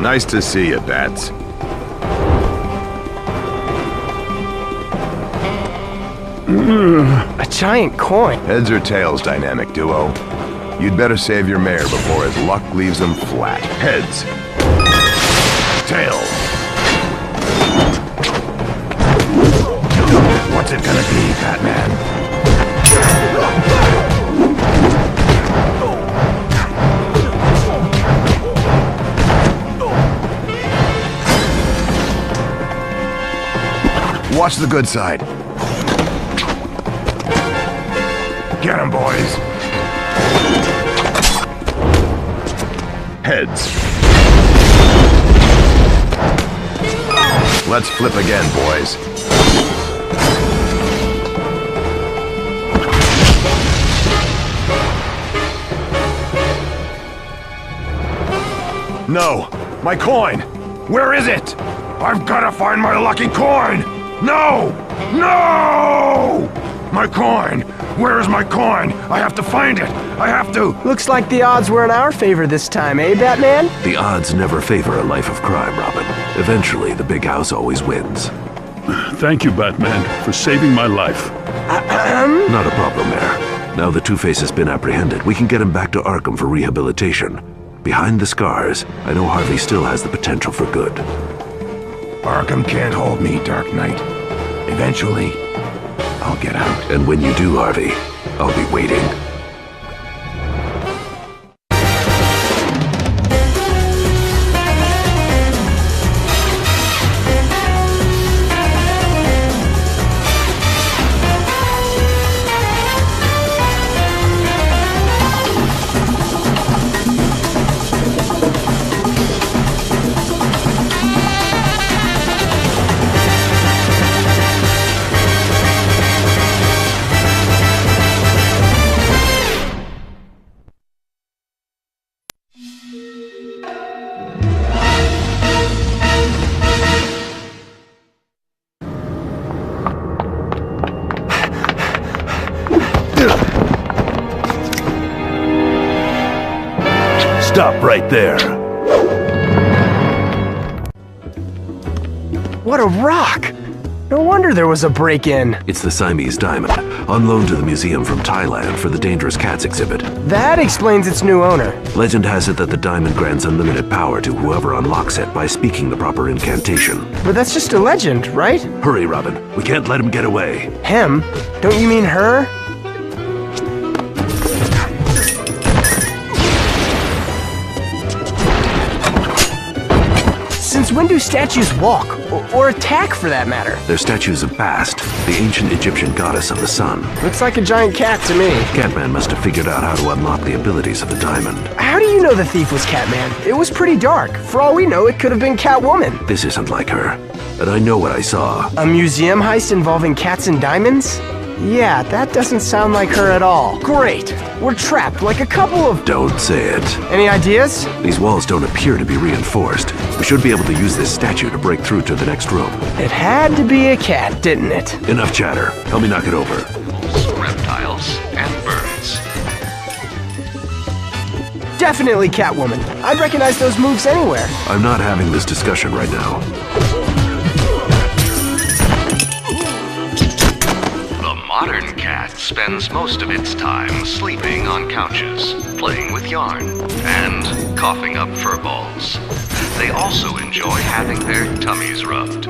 Nice to see you, Bats. A giant coin. Heads or tails, dynamic duo? You'd better save your mare before his luck leaves him flat. Heads. Tails. What's it gonna be, Batman? Watch the good side. Get him, boys. Heads. Let's flip again, boys. No! My coin! Where is it? I've gotta find my lucky coin! No! No! My coin! Where is my coin? I have to find it! I have to! Looks like the odds were in our favor this time, eh, Batman? The odds never favor a life of crime, Robin. Eventually, the big house always wins. Thank you, Batman, for saving my life. Not a problem, Mayor. Now the Two-Face has been apprehended, we can get him back to Arkham for rehabilitation. Behind the scars, I know Harvey still has the potential for good. Arkham can't hold me, Dark Knight. Eventually, I'll get out. And when you do, Harvey, I'll be waiting. Stop right there. What a rock! No wonder there was a break-in. It's the Siamese diamond, on loan to the museum from Thailand for the Dangerous Cats exhibit. That explains its new owner. Legend has it that the diamond grants unlimited power to whoever unlocks it by speaking the proper incantation. But that's just a legend, right? Hurry, Robin. We can't let him get away. Him? Don't you mean her? Since when do statues walk? Or attack, for that matter? They're statues of Bast, the ancient Egyptian goddess of the sun. Looks like a giant cat to me. Catman must have figured out how to unlock the abilities of the diamond. How do you know the thief was Catman? It was pretty dark. For all we know, it could have been Catwoman. This isn't like her, and I know what I saw. A museum heist involving cats and diamonds? Yeah, that doesn't sound like her at all. Great! We're trapped like a couple of... Don't say it. Any ideas? These walls don't appear to be reinforced. We should be able to use this statue to break through to the next room. It had to be a cat, didn't it? Enough chatter. Help me knock it over. Reptiles and birds. Definitely Catwoman. I'd recognize those moves anywhere. I'm not having this discussion right now. The modern cat spends most of its time sleeping on couches, playing with yarn, and coughing up fur balls. They also enjoy having their tummies rubbed.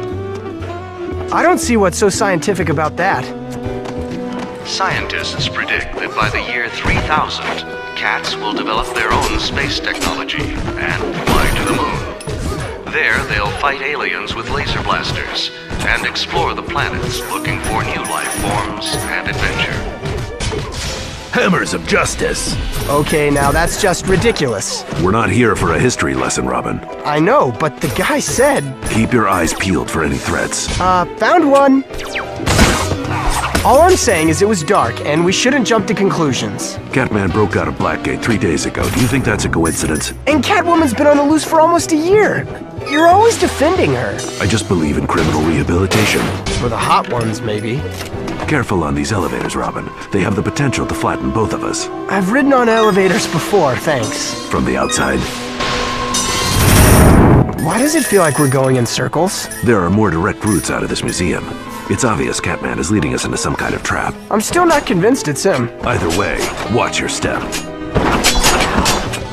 I don't see what's so scientific about that. Scientists predict that by the year 3000, cats will develop their own space technology and fly to the moon. There, they'll fight aliens with laser blasters and explore the planets looking for new life forms and adventure. Hammers of justice! Okay, now that's just ridiculous. We're not here for a history lesson, Robin. I know, but the guy said... Keep your eyes peeled for any threats. Found one. All I'm saying is it was dark, and we shouldn't jump to conclusions. Catman broke out of Blackgate 3 days ago. Do you think that's a coincidence? And Catwoman's been on the loose for almost a year. You're always defending her. I just believe in criminal rehabilitation. For the hot ones, maybe. Careful on these elevators, Robin. They have the potential to flatten both of us. I've ridden on elevators before, thanks. From the outside. Why does it feel like we're going in circles? There are more direct routes out of this museum. It's obvious Catman is leading us into some kind of trap. I'm still not convinced it's him. Either way, watch your step.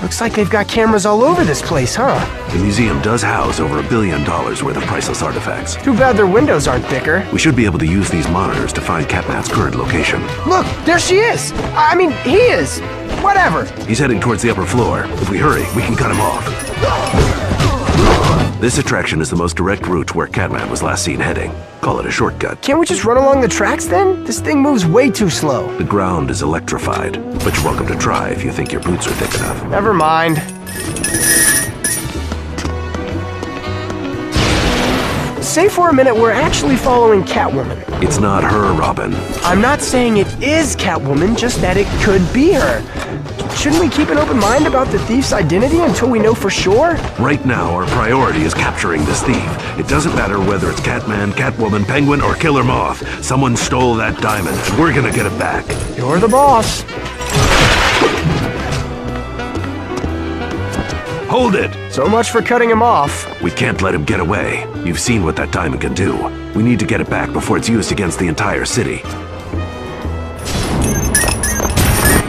Looks like they've got cameras all over this place, huh? The museum does house over $1 billion worth of priceless artifacts. Too bad their windows aren't thicker. We should be able to use these monitors to find Catman's current location. Look, there she is! I mean, he is! Whatever! He's heading towards the upper floor. If we hurry, we can cut him off. This attraction is the most direct route to where Catman was last seen heading. Call it a shortcut. Can't we just run along the tracks then? This thing moves way too slow. The ground is electrified, but you're welcome to try if you think your boots are thick enough. Never mind. Say for a minute we're actually following Catwoman. It's not her, Robin. I'm not saying it is Catwoman, just that it could be her. Shouldn't we keep an open mind about the thief's identity until we know for sure? Right now, our priority is capturing this thief. It doesn't matter whether it's Catman, Catwoman, Penguin, or Killer Moth. Someone stole that diamond, and we're gonna get it back. You're the boss. Hold it! So much for cutting him off. We can't let him get away. You've seen what that diamond can do. We need to get it back before it's used against the entire city.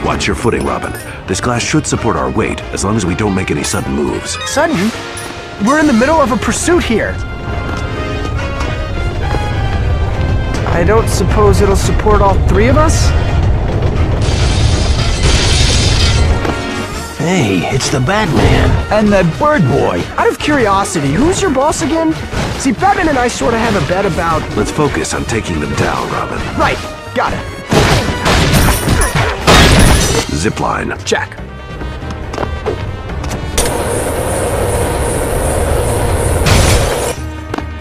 Watch your footing, Robin. This glass should support our weight, as long as we don't make any sudden moves. Sudden? We're in the middle of a pursuit here. I don't suppose it'll support all three of us? Hey, it's the Batman and that bird boy. Out of curiosity, who's your boss again? See, Batman and I sort of have a bet about... Let's focus on taking them down, Robin. Right, got it. Zipline. Check.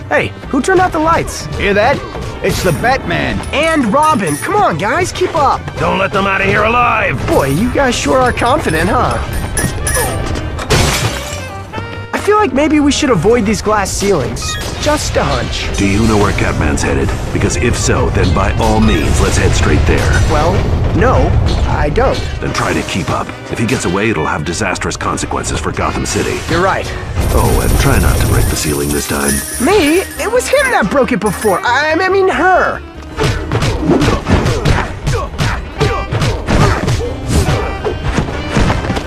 Hey, who turned out the lights? Hear that? It's the Batman. And Robin. Come on, guys, keep up. Don't let them out of here alive! Boy, you guys sure are confident, huh? I feel like maybe we should avoid these glass ceilings. Just a hunch. Do you know where Catman's headed? Because if so, then by all means, let's head straight there. Well, no, I don't. Then try to keep up. If he gets away, it'll have disastrous consequences for Gotham City. You're right. Oh, and try not to break the ceiling this time. Me? It was him that broke it before. I mean her.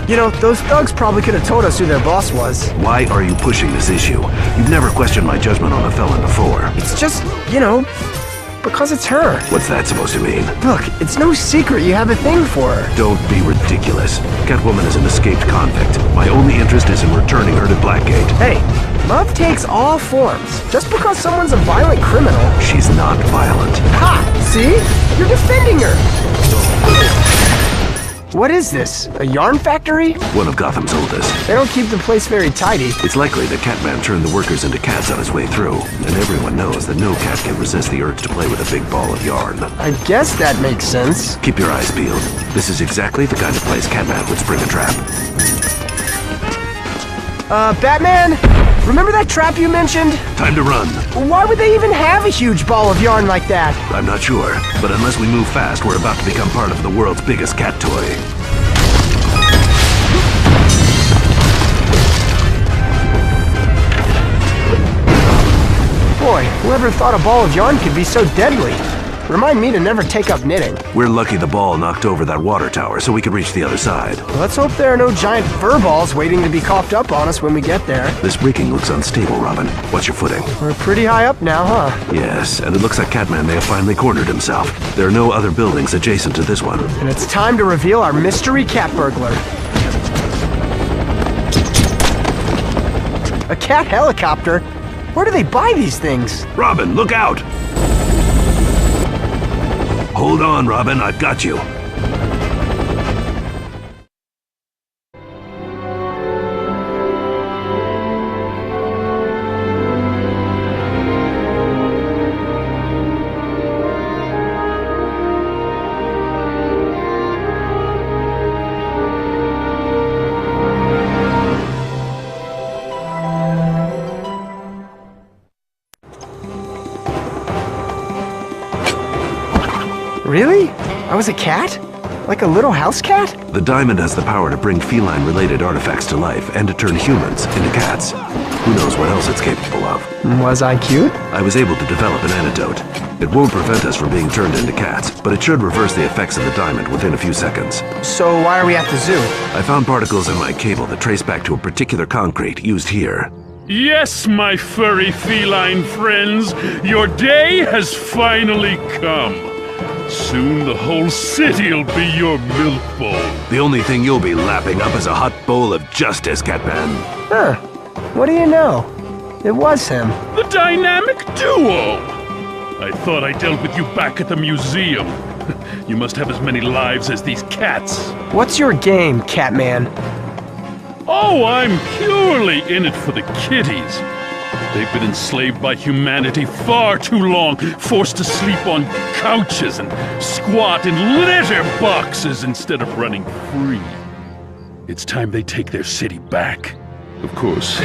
You know, those thugs probably could have told us who their boss was. Why are you pushing this issue? You've never questioned my judgment on a felon before. It's just, you know, because it's her. What's that supposed to mean? Look, it's no secret you have a thing for her. Don't be ridiculous. Catwoman is an escaped convict. My only interest is in returning her to Blackgate. Hey, love takes all forms. Just because someone's a violent criminal... She's not violent. Ha! See? You're defending her! What is this? A yarn factory? One of Gotham's oldest. They don't keep the place very tidy. It's likely that Catman turned the workers into cats on his way through, and everyone knows that no cat can resist the urge to play with a big ball of yarn. I guess that makes sense. Keep your eyes peeled. This is exactly the kind of place Catman would spring a trap. Batman? Remember that trap you mentioned? Time to run. Why would they even have a huge ball of yarn like that? I'm not sure, but unless we move fast, we're about to become part of the world's biggest cat toy. Boy, whoever thought a ball of yarn could be so deadly? Remind me to never take up knitting. We're lucky the ball knocked over that water tower so we could reach the other side. Let's hope there are no giant fur balls waiting to be coughed up on us when we get there. This rigging looks unstable, Robin. What's your footing? We're pretty high up now, huh? Yes, and it looks like Catman may have finally cornered himself. There are no other buildings adjacent to this one. And it's time to reveal our mystery cat burglar. A cat helicopter? Where do they buy these things? Robin, look out! Hold on, Robin, I've got you. Really? I was a cat? Like a little house cat? The diamond has the power to bring feline-related artifacts to life and to turn humans into cats. Who knows what else it's capable of? Was I cute? I was able to develop an antidote. It won't prevent us from being turned into cats, but it should reverse the effects of the diamond within a few seconds. So why are we at the zoo? I found particles in my cable that trace back to a particular concrete used here. Yes, my furry feline friends, your day has finally come. Soon the whole city'll be your milk bowl. The only thing you'll be lapping up is a hot bowl of justice, Catman. Huh. What do you know? It was him. The dynamic duo! I thought I dealt with you back at the museum. You must have as many lives as these cats. What's your game, Catman? Oh, I'm purely in it for the kitties. They've been enslaved by humanity far too long, forced to sleep on couches and squat in litter boxes instead of running free. It's time they take their city back. Of course,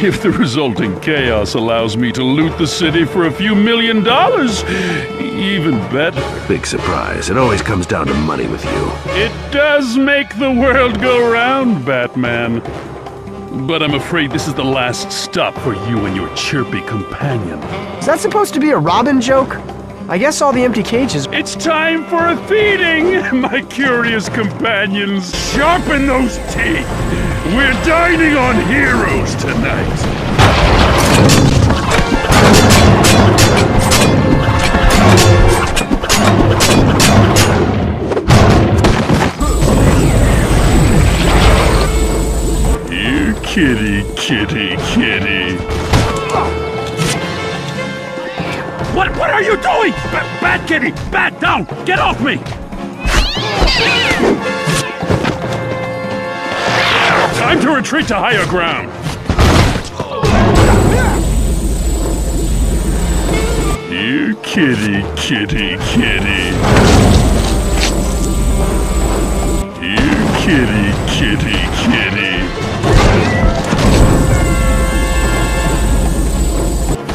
if the resulting chaos allows me to loot the city for a few $1 million, even better. Big surprise. It always comes down to money with you. It does make the world go round, Batman. But I'm afraid this is the last stop for you and your chirpy companion. Is that supposed to be a Robin joke? I guess all the empty cages... It's time for a feeding, my curious companions. Sharpen those teeth. We're dining on heroes tonight. You kitty, kitty, kitty. What are you doing? Bat kitty! Bat down! Get off me! Time to retreat to higher ground. You kitty, kitty, kitty. You kitty, kitty, kitty.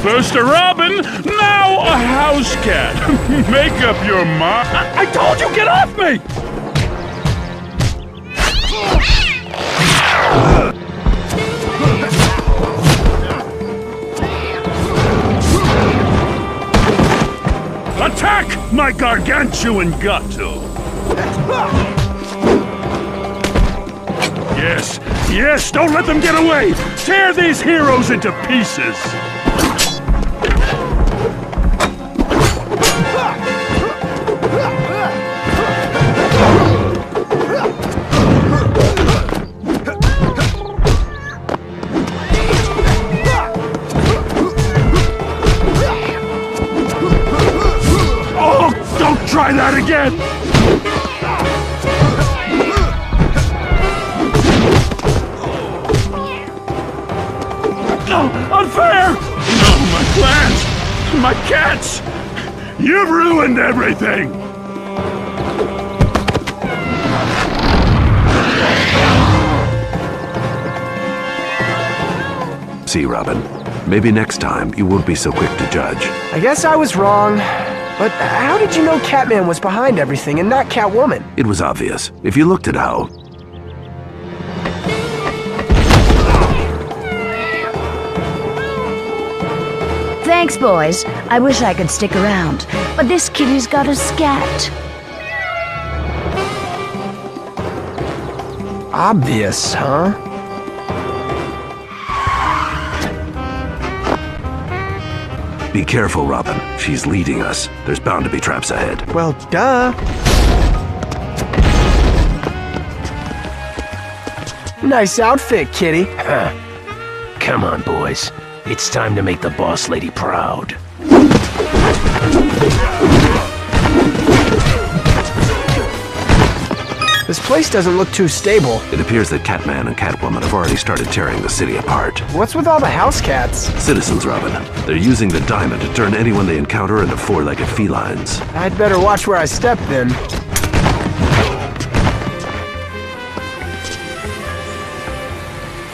First a robin, now a house cat. Make up your mind. I told you, get off me! Attack, my gargantuan gato! Yes, yes, don't let them get away! Tear these heroes into pieces! Try that again! Oh, unfair! No, my plants! My cats! You've ruined everything! See, Robin, maybe next time you won't be so quick to judge. I guess I was wrong. But how did you know Catman was behind everything and not Catwoman? It was obvious. If you looked at how... Thanks, boys. I wish I could stick around, but this kitty's got a scat. Obvious, huh? Be careful, Robin. She's leading us. There's bound to be traps ahead. Well, duh. Nice outfit, kitty. Come on, boys. It's time to make the boss lady proud. This place doesn't look too stable. It appears that Catman and Catwoman have already started tearing the city apart. What's with all the house cats? Citizens, Robin. They're using the diamond to turn anyone they encounter into four-legged felines. I'd better watch where I step, then.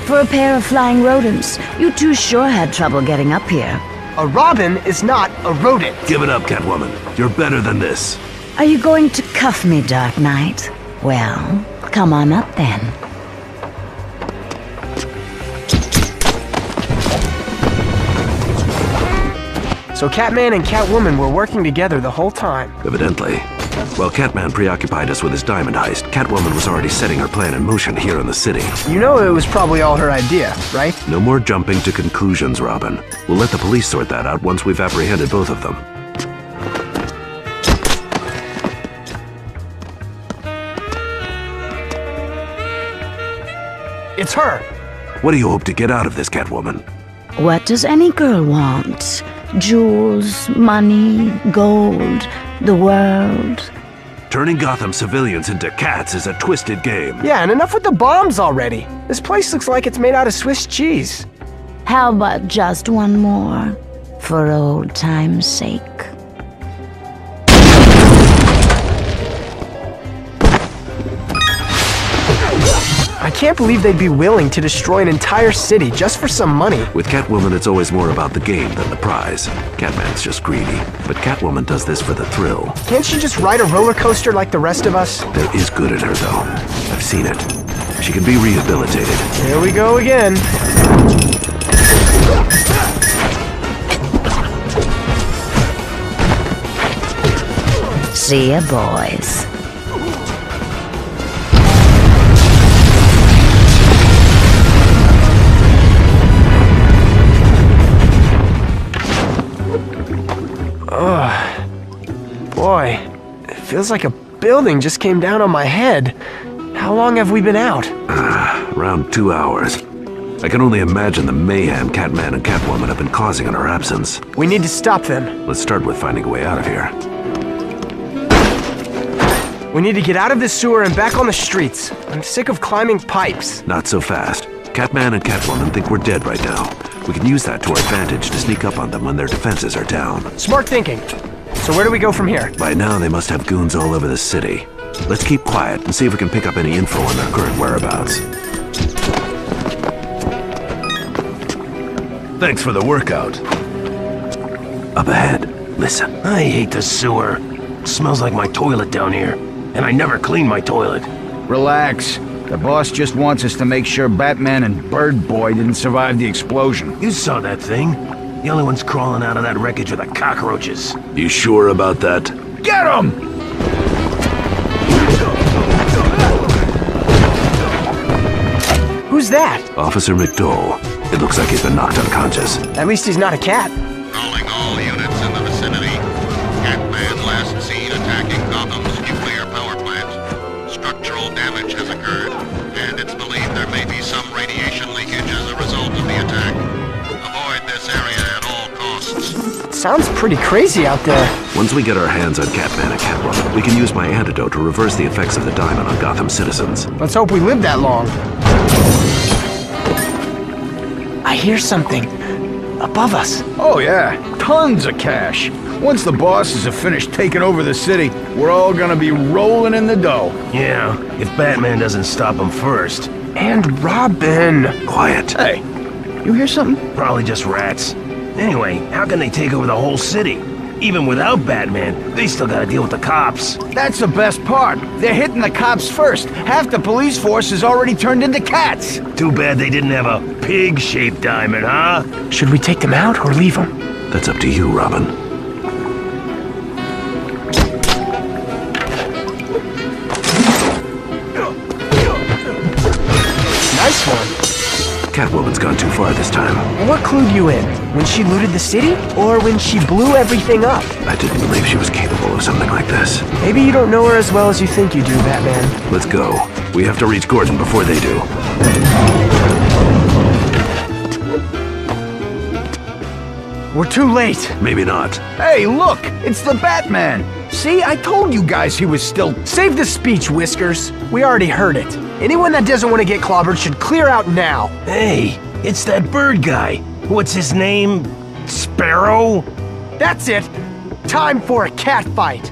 For a pair of flying rodents, you two sure had trouble getting up here. A robin is not a rodent. Give it up, Catwoman. You're better than this. Are you going to cuff me, Dark Knight? Well, come on up then. So Catman and Catwoman were working together the whole time. Evidently. While Catman preoccupied us with his diamond heist, Catwoman was already setting her plan in motion here in the city. You know it was probably all her idea, right? No more jumping to conclusions, Robin. We'll let the police sort that out once we've apprehended both of them. It's her! What do you hope to get out of this, Catwoman? What does any girl want? Jewels, money, gold, the world. Turning Gotham civilians into cats is a twisted game. Yeah, and enough with the bombs already. This place looks like it's made out of Swiss cheese. How about just one more? For old time's sake. I can't believe they'd be willing to destroy an entire city just for some money. With Catwoman, it's always more about the game than the prize. Catman's just greedy, but Catwoman does this for the thrill. Can't she just ride a roller coaster like the rest of us? There is good in her, though. I've seen it. She can be rehabilitated. Here we go again. See ya, boys. Boy, it feels like a building just came down on my head. How long have we been out? Around 2 hours. I can only imagine the mayhem Catman and Catwoman have been causing in our absence. We need to stop them. Let's start with finding a way out of here. We need to get out of this sewer and back on the streets. I'm sick of climbing pipes. Not so fast. Catman and Catwoman think we're dead right now. We can use that to our advantage to sneak up on them when their defenses are down. Smart thinking. So where do we go from here? By now, they must have goons all over the city. Let's keep quiet and see if we can pick up any info on their current whereabouts. Thanks for the workout. Up ahead, listen. I hate the sewer. Smells like my toilet down here. And I never clean my toilet. Relax. The boss just wants us to make sure Batman and Bird Boy didn't survive the explosion. You saw that thing. The only ones crawling out of that wreckage are the cockroaches. You sure about that? Get him! Who's that? Officer McDowell. It looks like he's been knocked unconscious. At least he's not a cat. Calling all units in the vicinity. Catman last seen attacking Gotham's nuclear power plant. Structural damage has occurred, and it's believed there may be some radiation leakage as a result of the attack. Avoid this area at all costs. Sounds pretty crazy out there. Once we get our hands on Catman and Catwoman, we can use my antidote to reverse the effects of the diamond on Gotham citizens. Let's hope we live that long. I hear something. Above us. Oh yeah, tons of cash. Once the bosses have finished taking over the city, we're all gonna be rolling in the dough. Yeah, if Batman doesn't stop him first. And Robin. Quiet. Hey, you hear something? Probably just rats. Anyway, how can they take over the whole city? Even without Batman, they still gotta deal with the cops. That's the best part. They're hitting the cops first. Half the police force is already turned into cats. Too bad they didn't have a pig-shaped diamond, huh? Should we take them out or leave them? That's up to you, Robin. Nice one. Catwoman's gone too far this time. What clued you in? When she looted the city? Or when she blew everything up? I didn't believe she was capable of something like this. Maybe you don't know her as well as you think you do, Batman. Let's go. We have to reach Gordon before they do. We're too late. Maybe not. Hey, look, it's the Batman. See, I told you guys he was still... Save the speech, Whiskers. We already heard it. Anyone that doesn't want to get clobbered should clear out now. Hey, it's that bird guy. What's his name? Sparrow? That's it. Time for a cat fight.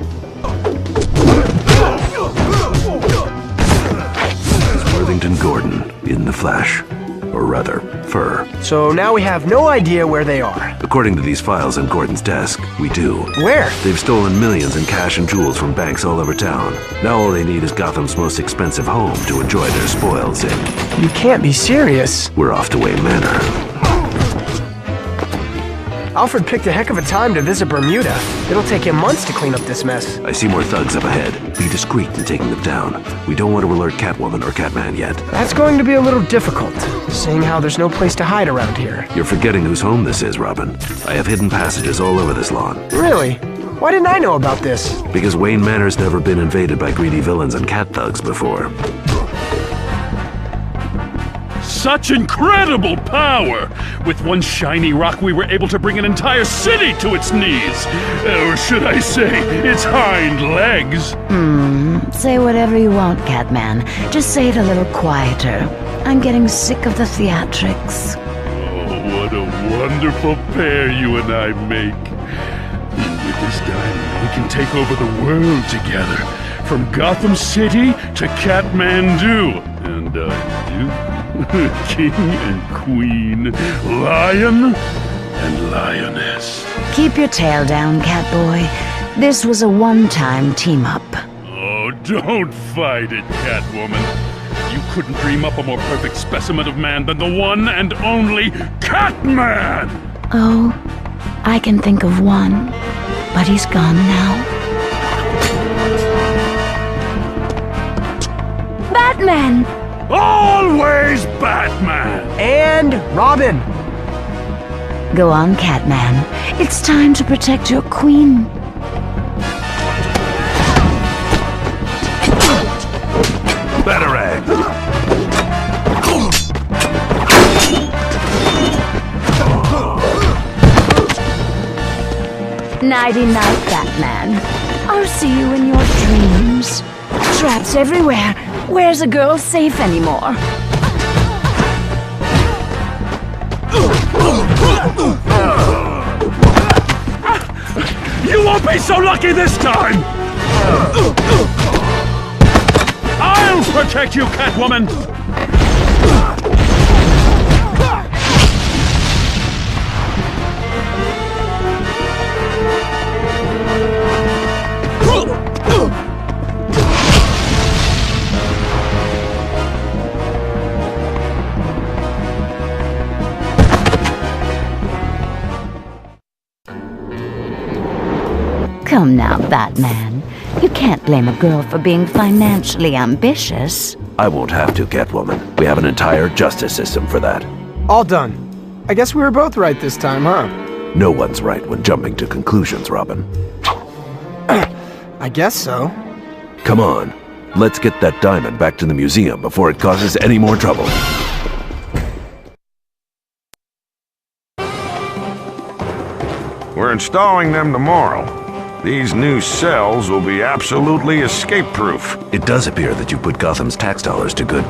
It's Worthington Gordon, in the flesh. or rather, fur. So now we have no idea where they are. According to these files on Gordon's desk, we do. Where? They've stolen millions in cash and jewels from banks all over town. Now all they need is Gotham's most expensive home to enjoy their spoils in. You can't be serious. We're off to Wayne Manor. Alfred picked a heck of a time to visit Bermuda. It'll take him months to clean up this mess. I see more thugs up ahead. Be discreet in taking them down. We don't want to alert Catwoman or Catman yet. That's going to be a little difficult, seeing how there's no place to hide around here. You're forgetting whose home this is, Robin. I have hidden passages all over this lawn. Really? Why didn't I know about this? Because Wayne Manor's never been invaded by greedy villains and cat thugs before. Such incredible power! With one shiny rock, we were able to bring an entire city to its knees. Or should I say, its hind legs. Say whatever you want, Catman. Just say it a little quieter. I'm getting sick of the theatrics. Oh, what a wonderful pair you and I make. With this diamond, we can take over the world together. From Gotham City to Catmandu. And King and Queen, Lion and Lioness. Keep your tail down, Catboy. This was a one-time team-up. Oh, don't fight it, Catwoman. You couldn't dream up a more perfect specimen of man than the one and only Catman! Oh, I can think of one, but he's gone now. Batman! Always Batman! And Robin! Go on, Catman. It's time to protect your queen. Batarang! Nighty-night, Batman. I'll see you in your dreams. Traps everywhere. Where's a girl safe anymore? You won't be so lucky this time! I'll protect you, Catwoman! Come now, Batman. You can't blame a girl for being financially ambitious. I won't have to, Catwoman. We have an entire justice system for that. All done. I guess we were both right this time, huh? No one's right when jumping to conclusions, Robin. I guess so. Come on. Let's get that diamond back to the museum before it causes any more trouble. We're installing them tomorrow. These new cells will be absolutely escape-proof. It does appear that you put Gotham's tax dollars to good.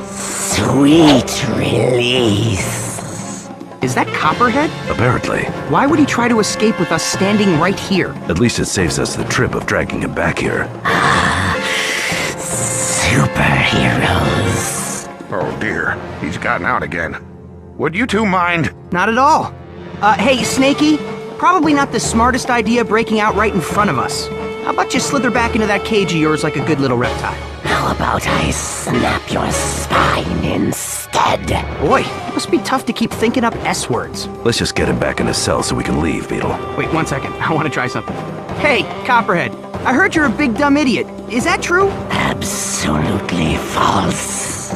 Sweet release. Is that Copperhead? Apparently. Why would he try to escape with us standing right here? At least it saves us the trip of dragging him back here. Superheroes. Oh dear, he's gotten out again. Would you two mind? Not at all. Hey, Snakey, probably not the smartest idea breaking out right in front of us. How about you slither back into that cage of yours like a good little reptile? How about I snap your spine instead? Boy, must be tough to keep thinking up S-words. Let's just get him back in his cell so we can leave, Beetle. Wait, 1 second. I want to try something. Hey, Copperhead, I heard you're a big dumb idiot. Is that true? Absolutely false.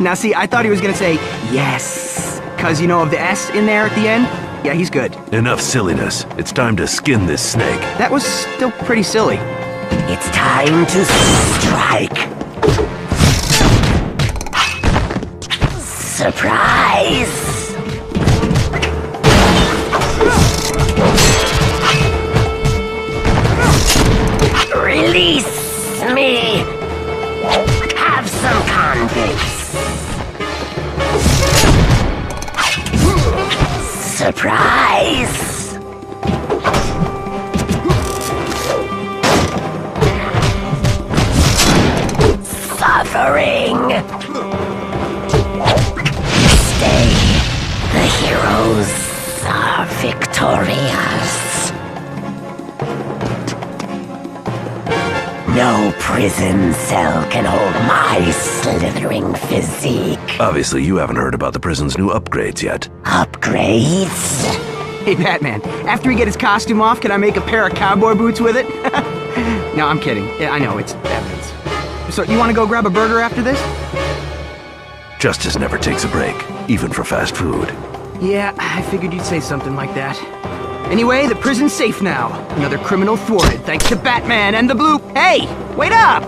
Now see, I thought he was gonna say yes. 'Cause you know of the S in there at the end? Yeah, he's good. Enough silliness. It's time to skin this snake. That was still pretty silly. It's time to strike. Surprise! Release me! Have some convicts! Surprise! Suffering! No prison cell can hold my slithering physique. Obviously, you haven't heard about the prison's new upgrades yet. Upgrades? Hey, Batman, after we get his costume off, can I make a pair of cowboy boots with it? No, I'm kidding. Yeah, I know, it's Batman's. So, you want to go grab a burger after this? Justice never takes a break, even for fast food. Yeah, I figured you'd say something like that. Anyway, the prison's safe now. Another criminal thwarted, thanks to Batman and the Blue... Hey! Wait up!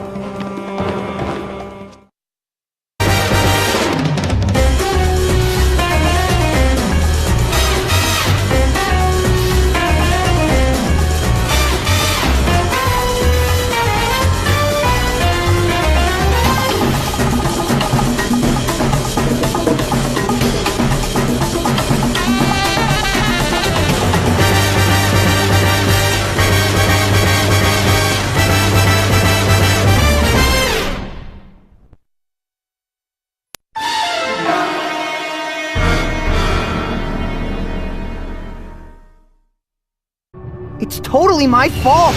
It's totally my fault!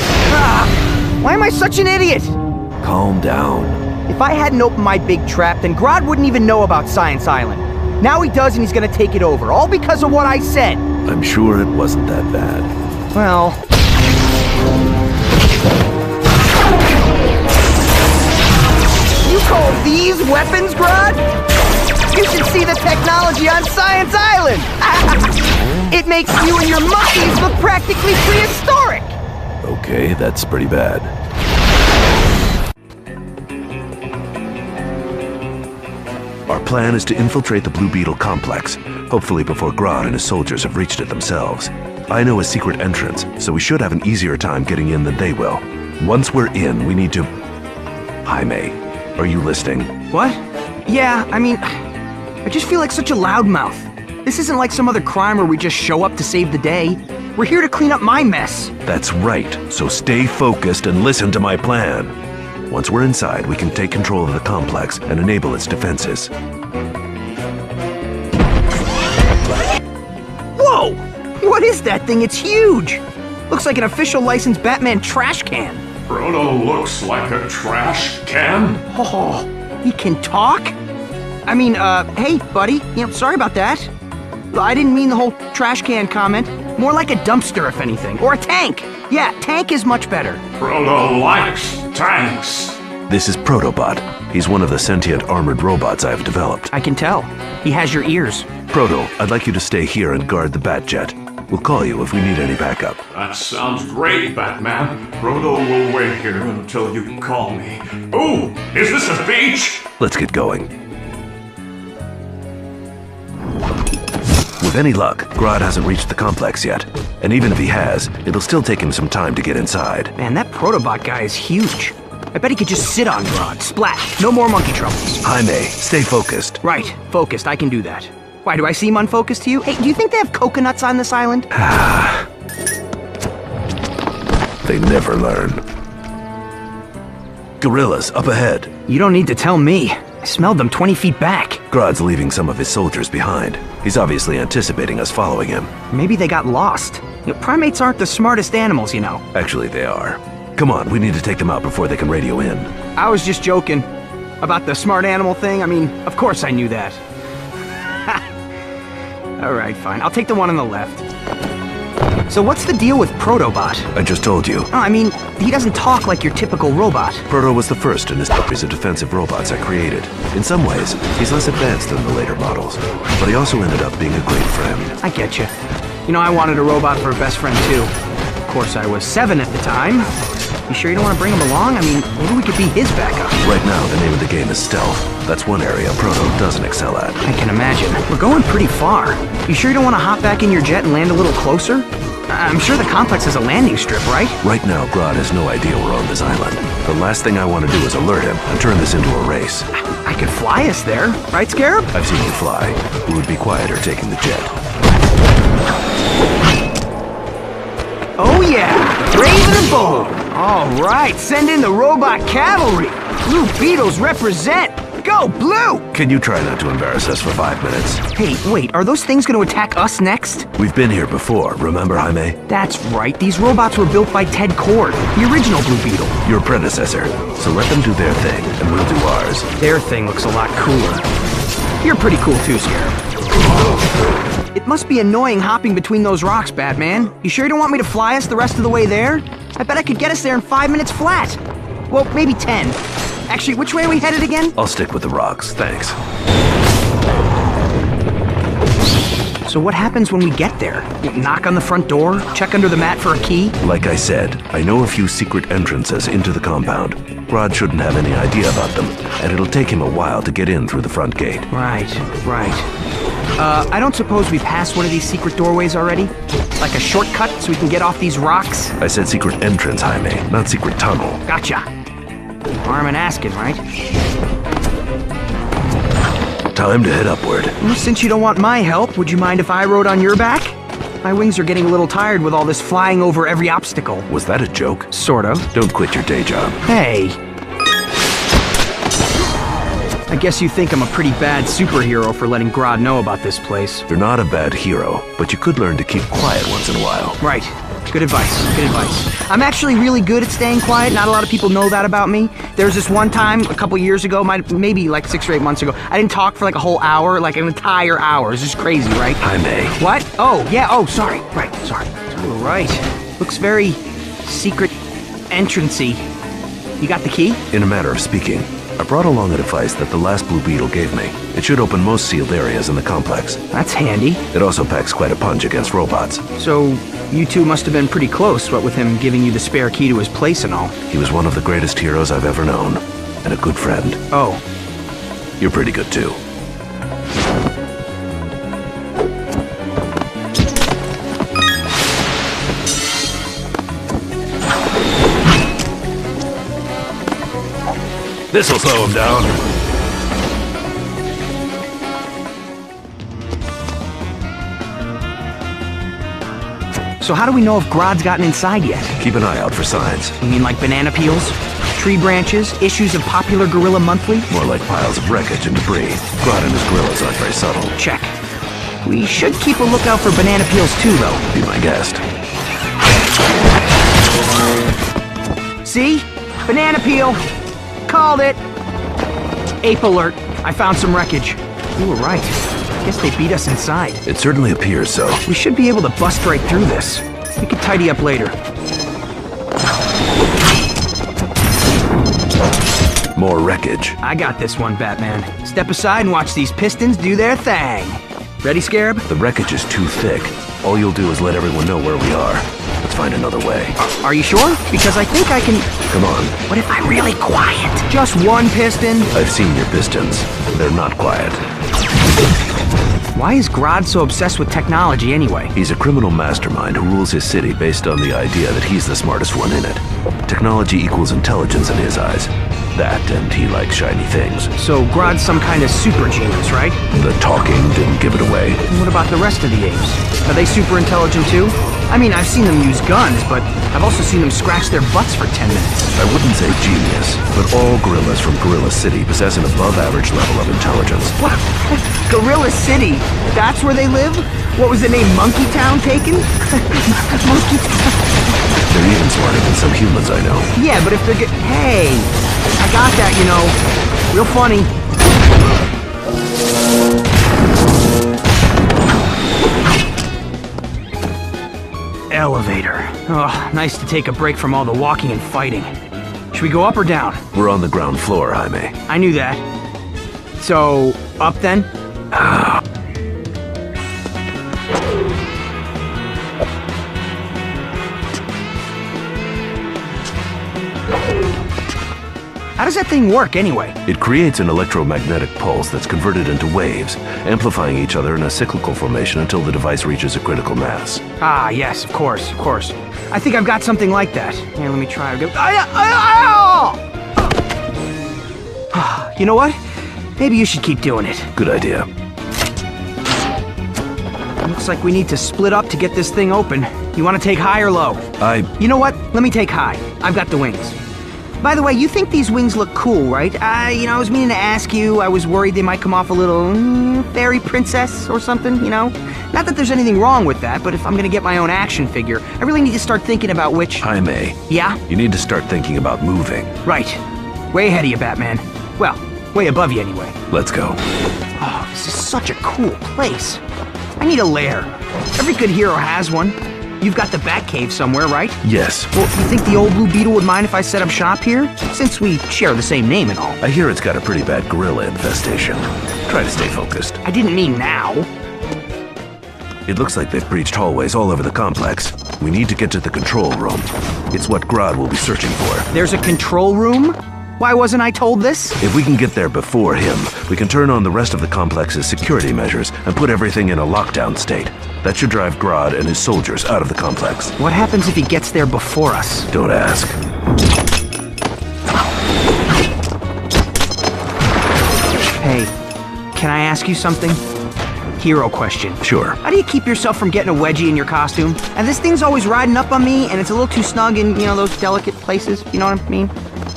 Why am I such an idiot? Calm down. If I hadn't opened my big trap, then Grodd wouldn't even know about Science Island. Now he does, and he's gonna take it over, all because of what I said. I'm sure it wasn't that bad. Well... You call these weapons, Grodd? You should see the technology on Science Island! It makes you and your monkeys look practically prehistoric! Okay, that's pretty bad. Our plan is to infiltrate the Blue Beetle complex, hopefully before Grodd and his soldiers have reached it themselves. I know a secret entrance, so we should have an easier time getting in than they will. Once we're in, we need to... Jaime, are you listening? What? Yeah, I mean, I just feel like such a loudmouth. This isn't like some other crime where we just show up to save the day. We're here to clean up my mess. That's right, so stay focused and listen to my plan. Once we're inside, we can take control of the complex and enable its defenses. Whoa! What is that thing? It's huge! Looks like an official licensed Batman trash can. Frodo looks like a trash can? Oh, he can talk? I mean, hey, buddy, sorry about that. I didn't mean the whole trash can comment. More like a dumpster, if anything. Or a tank. Yeah, tank is much better. Frodo likes tanks. This is Protobot. He's one of the sentient armored robots I've developed. I can tell. He has your ears. Proto, I'd like you to stay here and guard the Bat-Jet. We'll call you if we need any backup. That sounds great, Batman. Frodo will wait here until you call me. Ooh, is this a beach? Let's get going. With any luck, Grodd hasn't reached the complex yet. And even if he has, it'll still take him some time to get inside. Man, that Protobot guy is huge. I bet he could just sit on Grodd. Splat. No more monkey troubles. Jaime, stay focused. Right. Focused. I can do that. Why, do I seem unfocused to you? Hey, do you think they have coconuts on this island? They never learn. Gorillas, up ahead. You don't need to tell me. I smelled them 20 feet back. Grodd's leaving some of his soldiers behind. He's obviously anticipating us following him. Maybe they got lost. Primates aren't the smartest animals, you know. Actually, they are. Come on, we need to take them out before they can radio in. I was just joking. About the smart animal thing, I mean, of course I knew that. Alright, fine. I'll take the one on the left. So what's the deal with Protobot? I just told you. Oh, I mean, he doesn't talk like your typical robot. Proto was the first in a series of defensive robots I created. In some ways, he's less advanced than the later models, but he also ended up being a great friend. I get you. I wanted a robot for a best friend too. Of course, I was 7 at the time. You sure you don't want to bring him along? I mean, maybe we could be his backup. Right now, the name of the game is stealth. That's one area Proto doesn't excel at. I can imagine. We're going pretty far. You sure you don't want to hop back in your jet and land a little closer? I'm sure the complex has a landing strip, right? Right now, Grodd has no idea we're on this island. The last thing I want to do is alert him and turn this into a race. I could fly us there, right, Scarab? I've seen you fly. It would be quieter taking the jet. Oh yeah! Brave and bold! All right, send in the robot cavalry! Blue Beetles represent! go, Blue! Can you try not to embarrass us for 5 minutes? Hey, wait, are those things gonna attack us next? We've been here before, remember, Jaime? That's right, these robots were built by Ted Cord, the original Blue Beetle. Your predecessor. So let them do their thing, and we'll do ours. Their thing looks a lot cooler. You're pretty cool too, Scarab. It must be annoying hopping between those rocks, Batman. You sure you don't want me to fly us the rest of the way there? I bet I could get us there in 5 minutes flat. Well, maybe 10. Actually, which way are we headed again? I'll stick with the rocks, thanks. So what happens when we get there? Knock on the front door? Check under the mat for a key? Like I said, I know a few secret entrances into the compound. Grodd shouldn't have any idea about them, and it'll take him a while to get in through the front gate. Right. I don't suppose we passed one of these secret doorways already? Like a shortcut so we can get off these rocks? I said secret entrance, Jaime, not secret tunnel. Gotcha. Arm and asking, right? Time to head upward. Well, since you don't want my help, would you mind if I rode on your back? My wings are getting a little tired with all this flying over every obstacle. Was that a joke? Sort of. Don't quit your day job. Hey. I guess you think I'm a pretty bad superhero for letting Grodd know about this place. You're not a bad hero, but you could learn to keep quiet once in a while. Right. Good advice. I'm actually really good at staying quiet. Not a lot of people know that about me. There was this one time, a couple years ago, maybe like 6 or 8 months ago, I didn't talk for like a whole hour, like an entire hour. It's just crazy, right? Jaime. What? Oh, yeah, sorry. Right, sorry. All right. Looks very secret entrancey. You got the key? In a matter of speaking, I brought along a device that the last Blue Beetle gave me. It should open most sealed areas in the complex. That's handy. It also packs quite a punch against robots. So, you two must have been pretty close, what with him giving you the spare key to his place and all. He was one of the greatest heroes I've ever known, and a good friend. Oh. You're pretty good too. This'll slow him down. So how do we know if Grodd's gotten inside yet? Keep an eye out for signs. You mean like banana peels? Tree branches? Issues of Popular Gorilla Monthly? More like piles of wreckage and debris. Grodd and his gorillas aren't very subtle. Check. We should keep a lookout for banana peels too, though. Be my guest. See? Banana peel. Called it. Ape alert. I found some wreckage. You were right. Guess they beat us inside. It certainly appears so. We should be able to bust right through this. We could tidy up later. More wreckage. I got this one, Batman. Step aside and watch these pistons do their thing. Ready, Scarab? The wreckage is too thick. All you'll do is let everyone know where we are. Let's find another way. Are you sure? Because I think I can... Come on. What if I'm really quiet? Just one piston? I've seen your pistons. They're not quiet. Why is Grodd so obsessed with technology anyway? He's a criminal mastermind who rules his city based on the idea that he's the smartest one in it. Technology equals intelligence in his eyes. That, and he likes shiny things. So Grodd's some kind of super genius, right? The talking didn't give it away. And what about the rest of the apes? Are they super intelligent too? I mean, I've seen them use guns, but I've also seen them scratch their butts for 10 minutes. I wouldn't say genius, but all gorillas from Gorilla City possess an above-average level of intelligence. What? Gorilla City? That's where they live? What was the name? Monkey Town taken? Monkey Town? They're even smarter than some humans I know. Yeah, but if they're Hey! I got that, you know. Real funny. Elevator. Oh, nice to take a break from all the walking and fighting. Should we go up or down? We're on the ground floor, Jaime. I knew that. So, up then? How does that thing work, anyway? It creates an electromagnetic pulse that's converted into waves, amplifying each other in a cyclical formation until the device reaches a critical mass. Ah, yes, of course. I think I've got something like that. Here, let me try. You know what? Maybe you should keep doing it. Good idea. Looks like we need to split up to get this thing open. You want to take high or low? You know what? Let me take high. I've got the wings. By the way, you think these wings look cool, right? I was meaning to ask you. I was worried they might come off a little fairy princess or something, you know? Not that there's anything wrong with that, but if I'm gonna get my own action figure, I really need to start thinking about which... Jaime. Yeah? You need to start thinking about moving. Right. Way ahead of you, Batman. Well, way above you anyway. Let's go. Oh, this is such a cool place. I need a lair. Every good hero has one. You've got the Batcave somewhere, right? Yes. Well, you think the old Blue Beetle would mind if I set up shop here? Since we share the same name and all. I hear it's got a pretty bad gorilla infestation. Try to stay focused. I didn't mean now. It looks like they've breached hallways all over the complex. We need to get to the control room. It's what Grodd will be searching for. There's a control room? Why wasn't I told this? If we can get there before him, we can turn on the rest of the complex's security measures and put everything in a lockdown state. That should drive Grodd and his soldiers out of the complex. What happens if he gets there before us? Don't ask. Hey, can I ask you something? Hero question. Sure. How do you keep yourself from getting a wedgie in your costume? And this thing's always riding up on me, and it's a little too snug in, those delicate places. You know what I mean?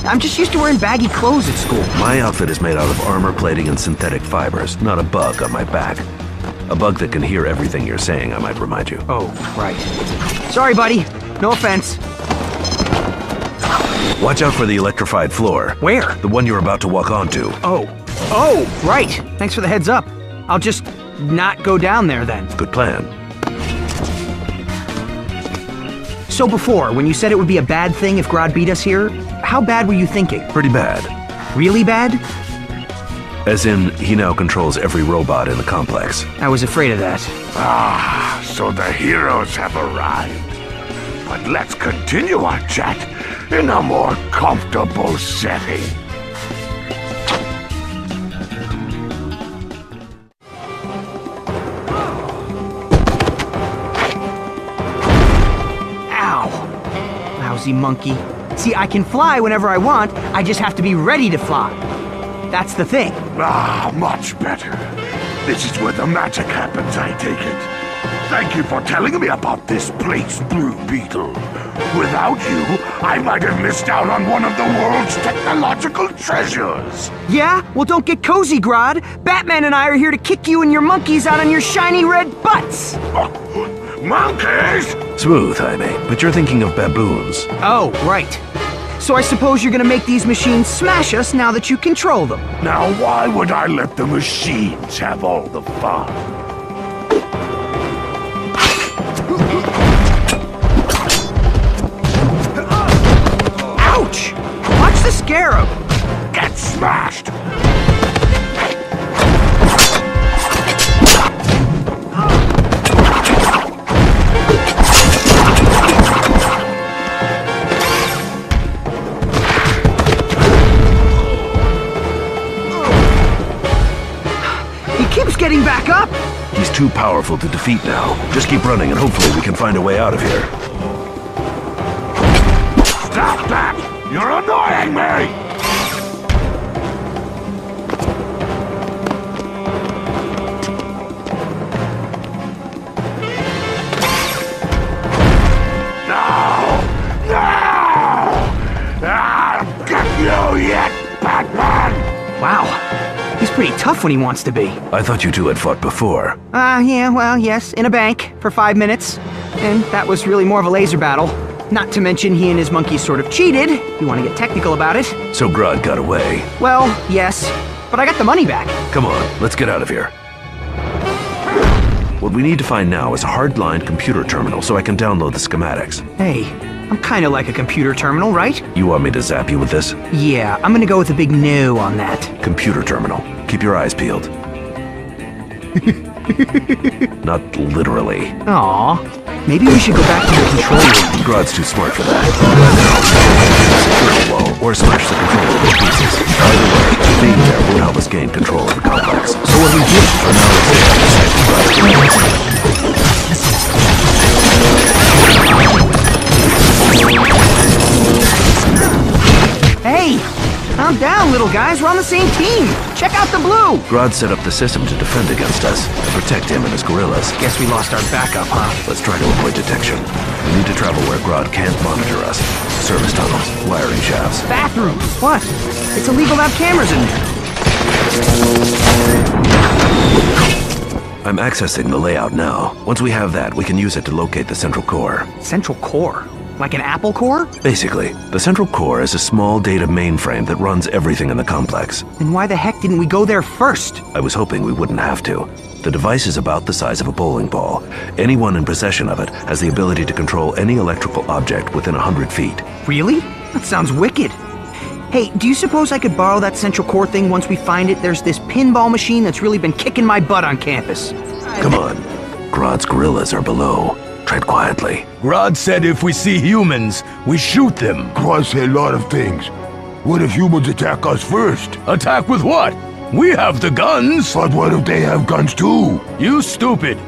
I'm just used to wearing baggy clothes at school. My outfit is made out of armor plating and synthetic fibers, not a bug on my back. A bug that can hear everything you're saying, I might remind you. Oh, right. Sorry, buddy. No offense. Watch out for the electrified floor. Where? The one you're about to walk onto. Oh, right. Thanks for the heads up. I'll just not go down there then. Good plan. So before, when you said it would be a bad thing if Grodd beat us here, how bad were you thinking? Pretty bad. Really bad? As in, he now controls every robot in the complex. I was afraid of that. Ah, so the heroes have arrived. But let's continue our chat in a more comfortable setting. Ow! Lousy monkey. See, I can fly whenever I want, I just have to be ready to fly. That's the thing. Ah, much better. This is where the magic happens, I take it. Thank you for telling me about this place, Blue Beetle. Without you, I might have missed out on one of the world's technological treasures. Yeah? Well, don't get cozy, Grodd. Batman and I are here to kick you and your monkeys out on your shiny red butts. Monkeys? Smooth, Jaime, but you're thinking of baboons. Oh, right. So I suppose you're gonna make these machines smash us now that you control them. Now why would I let the machines have all the fun? Ouch! Watch the scarab! Get smashed! Getting back up? He's too powerful to defeat now. Just keep running and hopefully we can find a way out of here. Stop that! You're annoying me! No! No! I'll get you yet, Batman! Wow. He's pretty tough when he wants to be. I thought you two had fought before. Yeah, well, yes, in a bank for 5 minutes. And that was really more of a laser battle. Not to mention he and his monkeys sort of cheated, if you want to get technical about it. So Grodd got away. Well, yes, but I got the money back. Come on, let's get out of here. What we need to find now is a hard-line computer terminal so I can download the schematics. Hey, I'm kind of like a computer terminal, right? You want me to zap you with this? Yeah, I'm gonna go with a big no on that. Computer terminal. Keep your eyes peeled. Not literally. Aw, maybe we should go back to the control room. Grodd's too smart for that. Security wall, or smash the control room to pieces. Either way, being there will help us gain control of the complex. So what do we do? For now, let's stay out of sight of Grodd. Hey! Calm down, little guys. We're on the same team. Check out the blue. Grodd set up the system to defend against us, and protect him and his gorillas. Guess we lost our backup, huh? Let's try to avoid detection. We need to travel where Grodd can't monitor us. Service tunnels. wiring shafts. Bathrooms. What? It's illegal to have cameras in there. I'm accessing the layout now. Once we have that, we can use it to locate the central core. Central core? Like an Apple core? Basically, the central core is a small data mainframe that runs everything in the complex. Then why the heck didn't we go there first? I was hoping we wouldn't have to. The device is about the size of a bowling ball. Anyone in possession of it has the ability to control any electrical object within 100 feet. Really? That sounds wicked. Hey, do you suppose I could borrow that central core thing once we find it? There's this pinball machine that's really been kicking my butt on campus. Come on. Grodd's gorillas are below. Tread quietly. Grodd said if we see humans, we shoot them. Grodd said a lot of things. What if humans attack us first? Attack with what? We have the guns! But what if they have guns too? You stupid!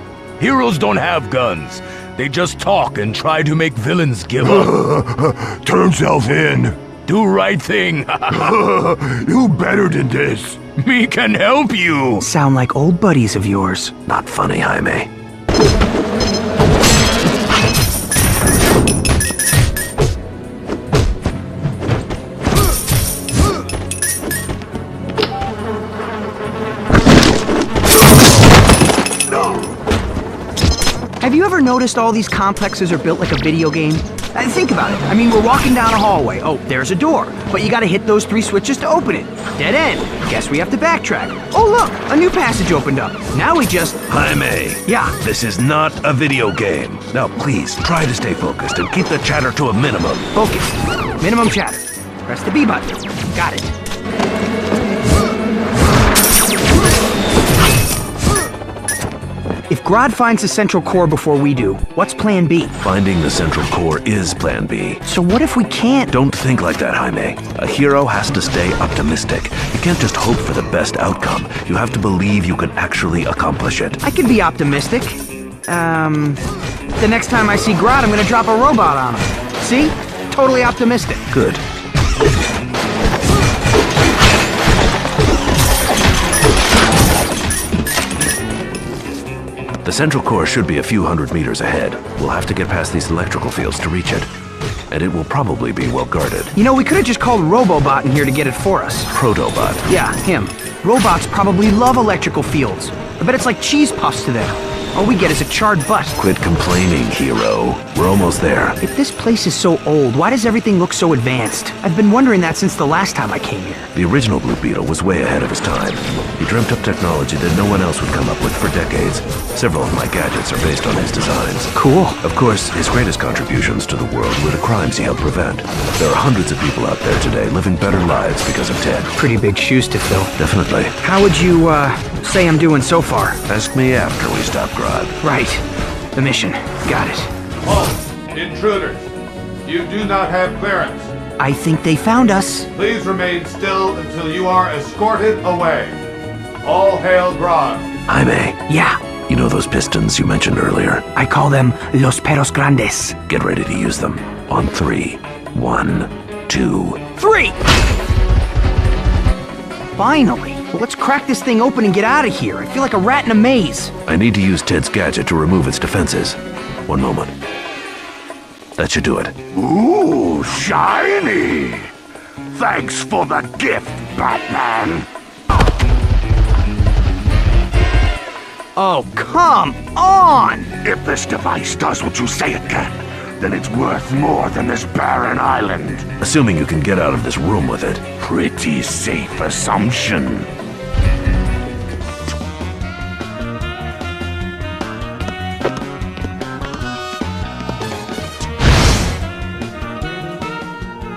Heroes don't have guns. They just talk and try to make villains give up. Turn self in. Do right thing. You better than this. Me can help you. Sound like old buddies of yours. Not funny, Jaime. Have you ever noticed all these complexes are built like a video game? Think about it. I mean, we're walking down a hallway. Oh, there's a door. But you gotta hit those 3 switches to open it. Dead end. Guess we have to backtrack. Oh, look! A new passage opened up. Now we just... Jaime! Yeah? This is not a video game. Now, please, try to stay focused and keep the chatter to a minimum. Focus. Minimum chatter. Press the B button. Got it. If Grodd finds the central core before we do, what's plan B? Finding the central core is plan B. So what if we can't? Don't think like that, Jaime. A hero has to stay optimistic. You can't just hope for the best outcome. You have to believe you can actually accomplish it. I can be optimistic. The next time I see Grodd, I'm gonna drop a robot on him. See? Totally optimistic. Good. The central core should be a few hundred meters ahead. We'll have to get past these electrical fields to reach it. And it will probably be well guarded. You know, we could have just called Robobot in here to get it for us. Protobot. Yeah, him. Robots probably love electrical fields. I bet it's like cheese puffs to them. All we get is a charred butt. Quit complaining, hero. We're almost there. If this place is so old, why does everything look so advanced? I've been wondering that since the last time I came here. The original Blue Beetle was way ahead of his time. He dreamt up technology that no one else would come up with for decades. Several of my gadgets are based on his designs. Cool. Of course, his greatest contributions to the world were the crimes he helped prevent. There are hundreds of people out there today living better lives because of Ted. Pretty big shoes to fill. Definitely. How would you, say I'm doing so far? Ask me after we stop Grodd. Right. The mission. Got it. Halt! Intruders! You do not have clearance. I think they found us. Please remain still until you are escorted away. All hail Grodd. Jaime. Yeah. You know those pistons you mentioned earlier? I call them Los Perros Grandes. Get ready to use them. On 3. 1, 2... 3! Finally! Well, let's crack this thing open and get out of here. I feel like a rat in a maze. I need to use Ted's gadget to remove its defenses. One moment. That should do it. Ooh, shiny! Thanks for the gift, Batman! Oh, come on! If this device does what you say it can, then it's worth more than this barren island. Assuming you can get out of this room with it. Pretty safe assumption.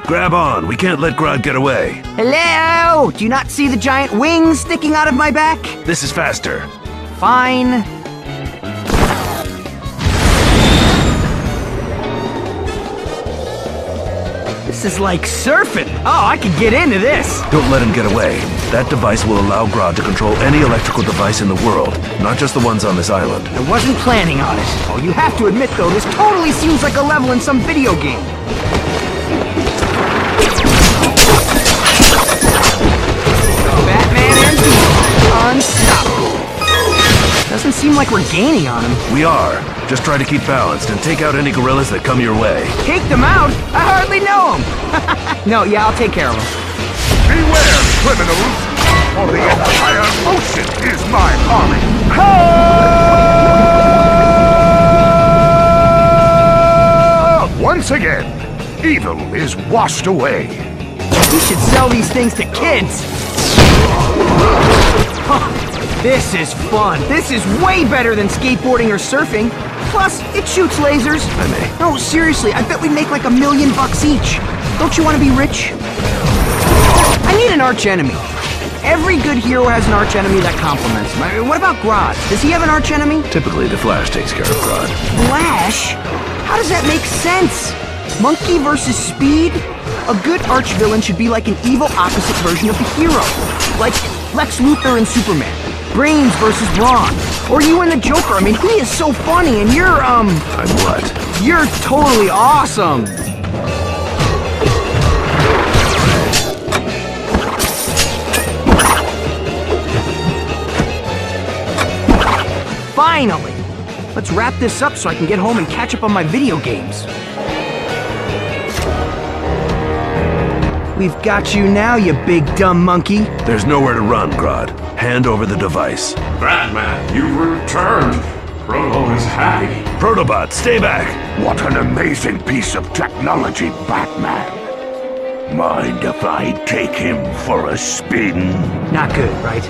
Grab on. We can't let Grodd get away. Hello! Do you not see the giant wings sticking out of my back? This is faster. Fine. This is like surfing. Oh, I could get into this. Don't let him get away. That device will allow Grodd to control any electrical device in the world, not just the ones on this island. I wasn't planning on it. Oh, you have to admit, though, this totally seems like a level in some video game. Batman and Beetle. Unstoppable. Doesn't seem like we're gaining on him. We are. Just try to keep balanced and take out any gorillas that come your way. Take them out? I hardly know them. No, yeah, I'll take care of him. Beware, criminals! For the entire ocean is my army! Once again, evil is washed away. We should sell these things to kids! Huh, this is fun. This is way better than skateboarding or surfing. Plus, it shoots lasers. I may. No, seriously, I bet we'd make like $1 million each. Don't you want to be rich? I need an arch enemy. Every good hero has an arch enemy that complements him. I mean, what about Grodd? Does he have an arch enemy? Typically, the Flash takes care of Grodd. Flash? How does that make sense? Monkey versus Speed? A good arch villain should be like an evil opposite version of the hero. Like Lex Luthor and Superman. Brains versus Brawn. Or you and the Joker. I mean, he is so funny and you're, I'm what? You're totally awesome. Finally! Let's wrap this up so I can get home and catch up on my video games. We've got you now, you big dumb monkey. There's nowhere to run, Grodd. Hand over the device. Batman, you've returned. Proto is happy. Protobot, stay back! What an amazing piece of technology, Batman. Mind if I take him for a spin? Not good, right?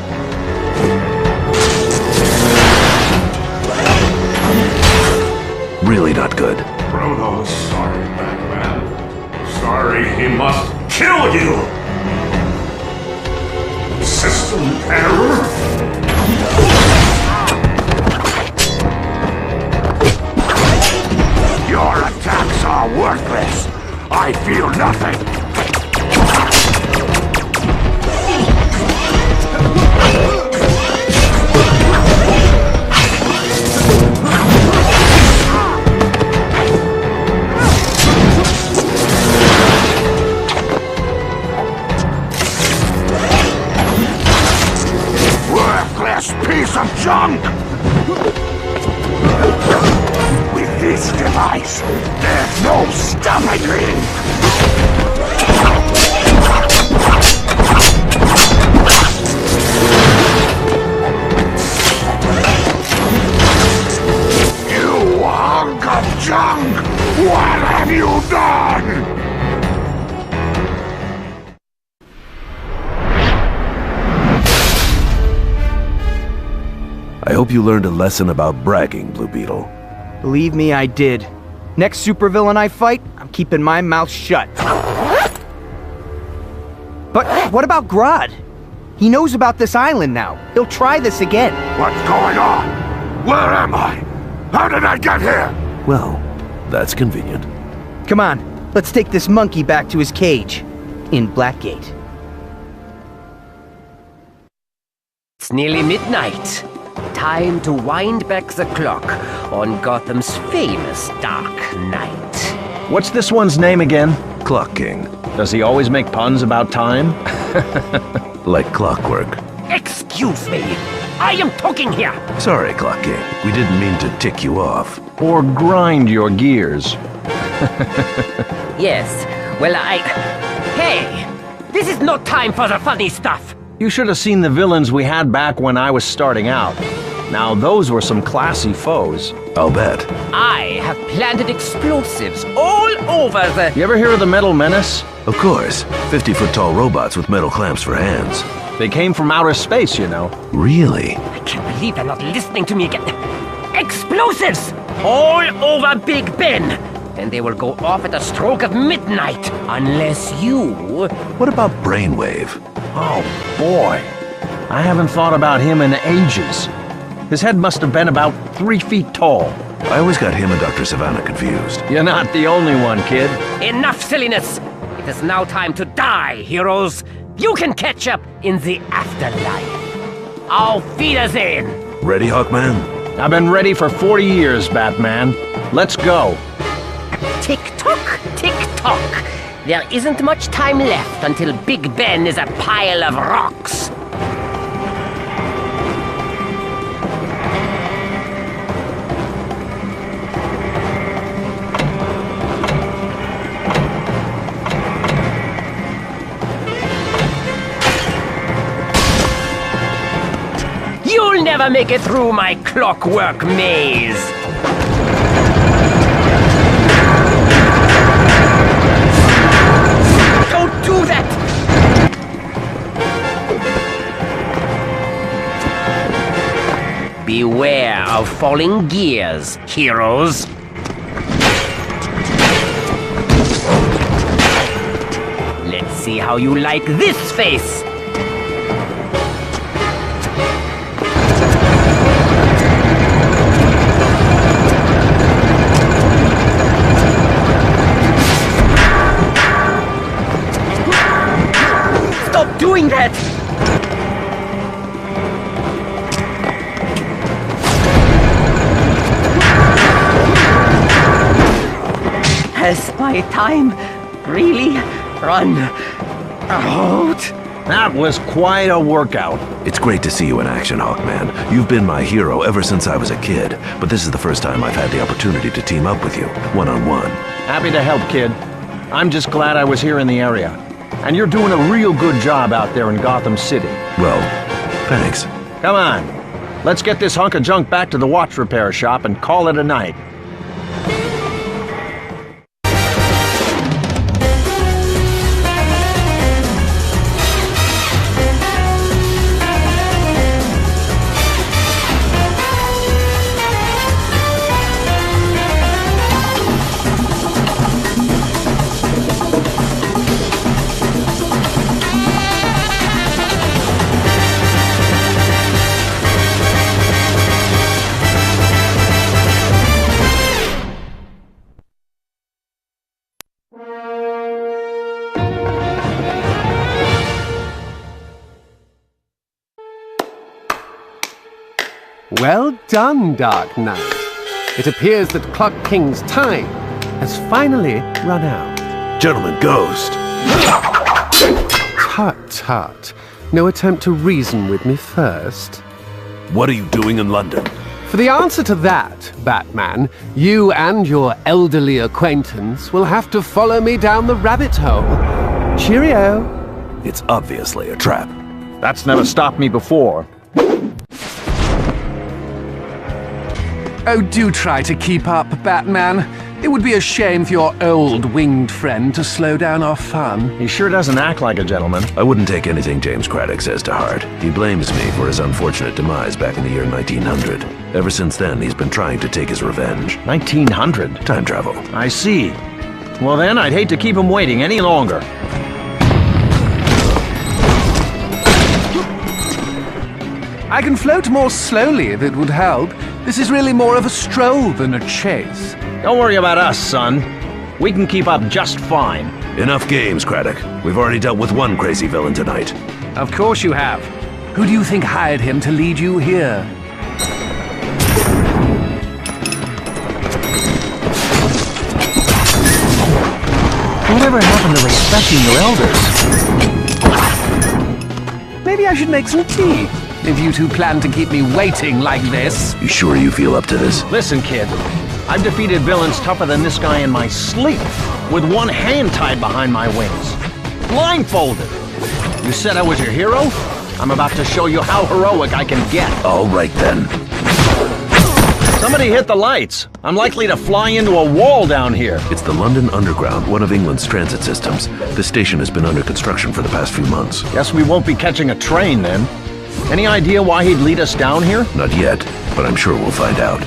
Really not good. Proto's sorry, Batman. Sorry, he must kill you! System error? Your attacks are worthless. I feel nothing. Piece of junk! With this device, there's no stopping me! You hunk of junk! What have you done? I hope you learned a lesson about bragging, Blue Beetle. Believe me, I did. Next supervillain I fight, I'm keeping my mouth shut. But what about Grodd? He knows about this island now. He'll try this again. What's going on? Where am I? How did I get here? Well, that's convenient. Come on, let's take this monkey back to his cage in Blackgate. It's nearly midnight. Time to wind back the clock on Gotham's famous Dark Knight. What's this one's name again? Clock King. Does he always make puns about time? Like clockwork. Excuse me, I am talking here. Sorry, Clock King. We didn't mean to tick you off. Or grind your gears. Yes, well Hey, this is no time for the funny stuff. You should have seen the villains we had back when I was starting out. Now those were some classy foes. I'll bet. I have planted explosives all over the... You ever hear of the Metal Menace? Of course. 50-foot-tall robots with metal clamps for hands. They came from outer space, you know. Really? I can't believe they're not listening to me again. Explosives! All over Big Ben! And they will go off at the stroke of midnight, unless you... What about Brainwave? Oh, boy. I haven't thought about him in ages. His head must have been about 3 feet tall. I always got him and Dr. Savannah confused. You're not the only one, kid. Enough silliness! It is now time to die, heroes. You can catch up in the afterlife. Auf Wiedersehen! Ready, Hawkman? I've been ready for 40 years, Batman. Let's go. Tick-tock, tick-tock. There isn't much time left until Big Ben is a pile of rocks. You'll never make it through my clockwork maze. Don't do that! Beware of falling gears, heroes. Let's see how you like this face. Stop doing that! Has my time really run out? That was quite a workout. It's great to see you in action, Hawkman. You've been my hero ever since I was a kid, but this is the first time I've had the opportunity to team up with you, one-on-one. Happy to help, kid. I'm just glad I was here in the area. And you're doing a real good job out there in Gotham City. Well, thanks. Come on. Let's get this hunk of junk back to the watch repair shop and call it a night. Well done, Dark Knight. It appears that Clock King's time has finally run out. Gentleman Ghost! Tut tut. No attempt to reason with me first. What are you doing in London? For the answer to that, Batman, you and your elderly acquaintance will have to follow me down the rabbit hole. Cheerio. It's obviously a trap. That's never stopped me before. Oh, do try to keep up, Batman. It would be a shame for your old winged friend to slow down our fun. He sure doesn't act like a gentleman. I wouldn't take anything James Craddock says to heart. He blames me for his unfortunate demise back in the year 1900. Ever since then, he's been trying to take his revenge. 1900? Time travel. I see. Well then, I'd hate to keep him waiting any longer. I can float more slowly if it would help. This is really more of a stroll than a chase. Don't worry about us, son. We can keep up just fine. Enough games, Craddock. We've already dealt with one crazy villain tonight. Of course you have. Who do you think hired him to lead you here? Whatever happened to respecting your elders? Maybe I should make some tea. If you two plan to keep me waiting like this. You sure you feel up to this? Listen, kid. I've defeated villains tougher than this guy in my sleep, with one hand tied behind my wings. Blindfolded. You said I was your hero? I'm about to show you how heroic I can get. All right, then. Somebody hit the lights. I'm likely to fly into a wall down here. It's the London Underground, one of England's transit systems. This station has been under construction for the past few months. Guess we won't be catching a train, then. Any idea why he'd lead us down here? Not yet, but I'm sure we'll find out.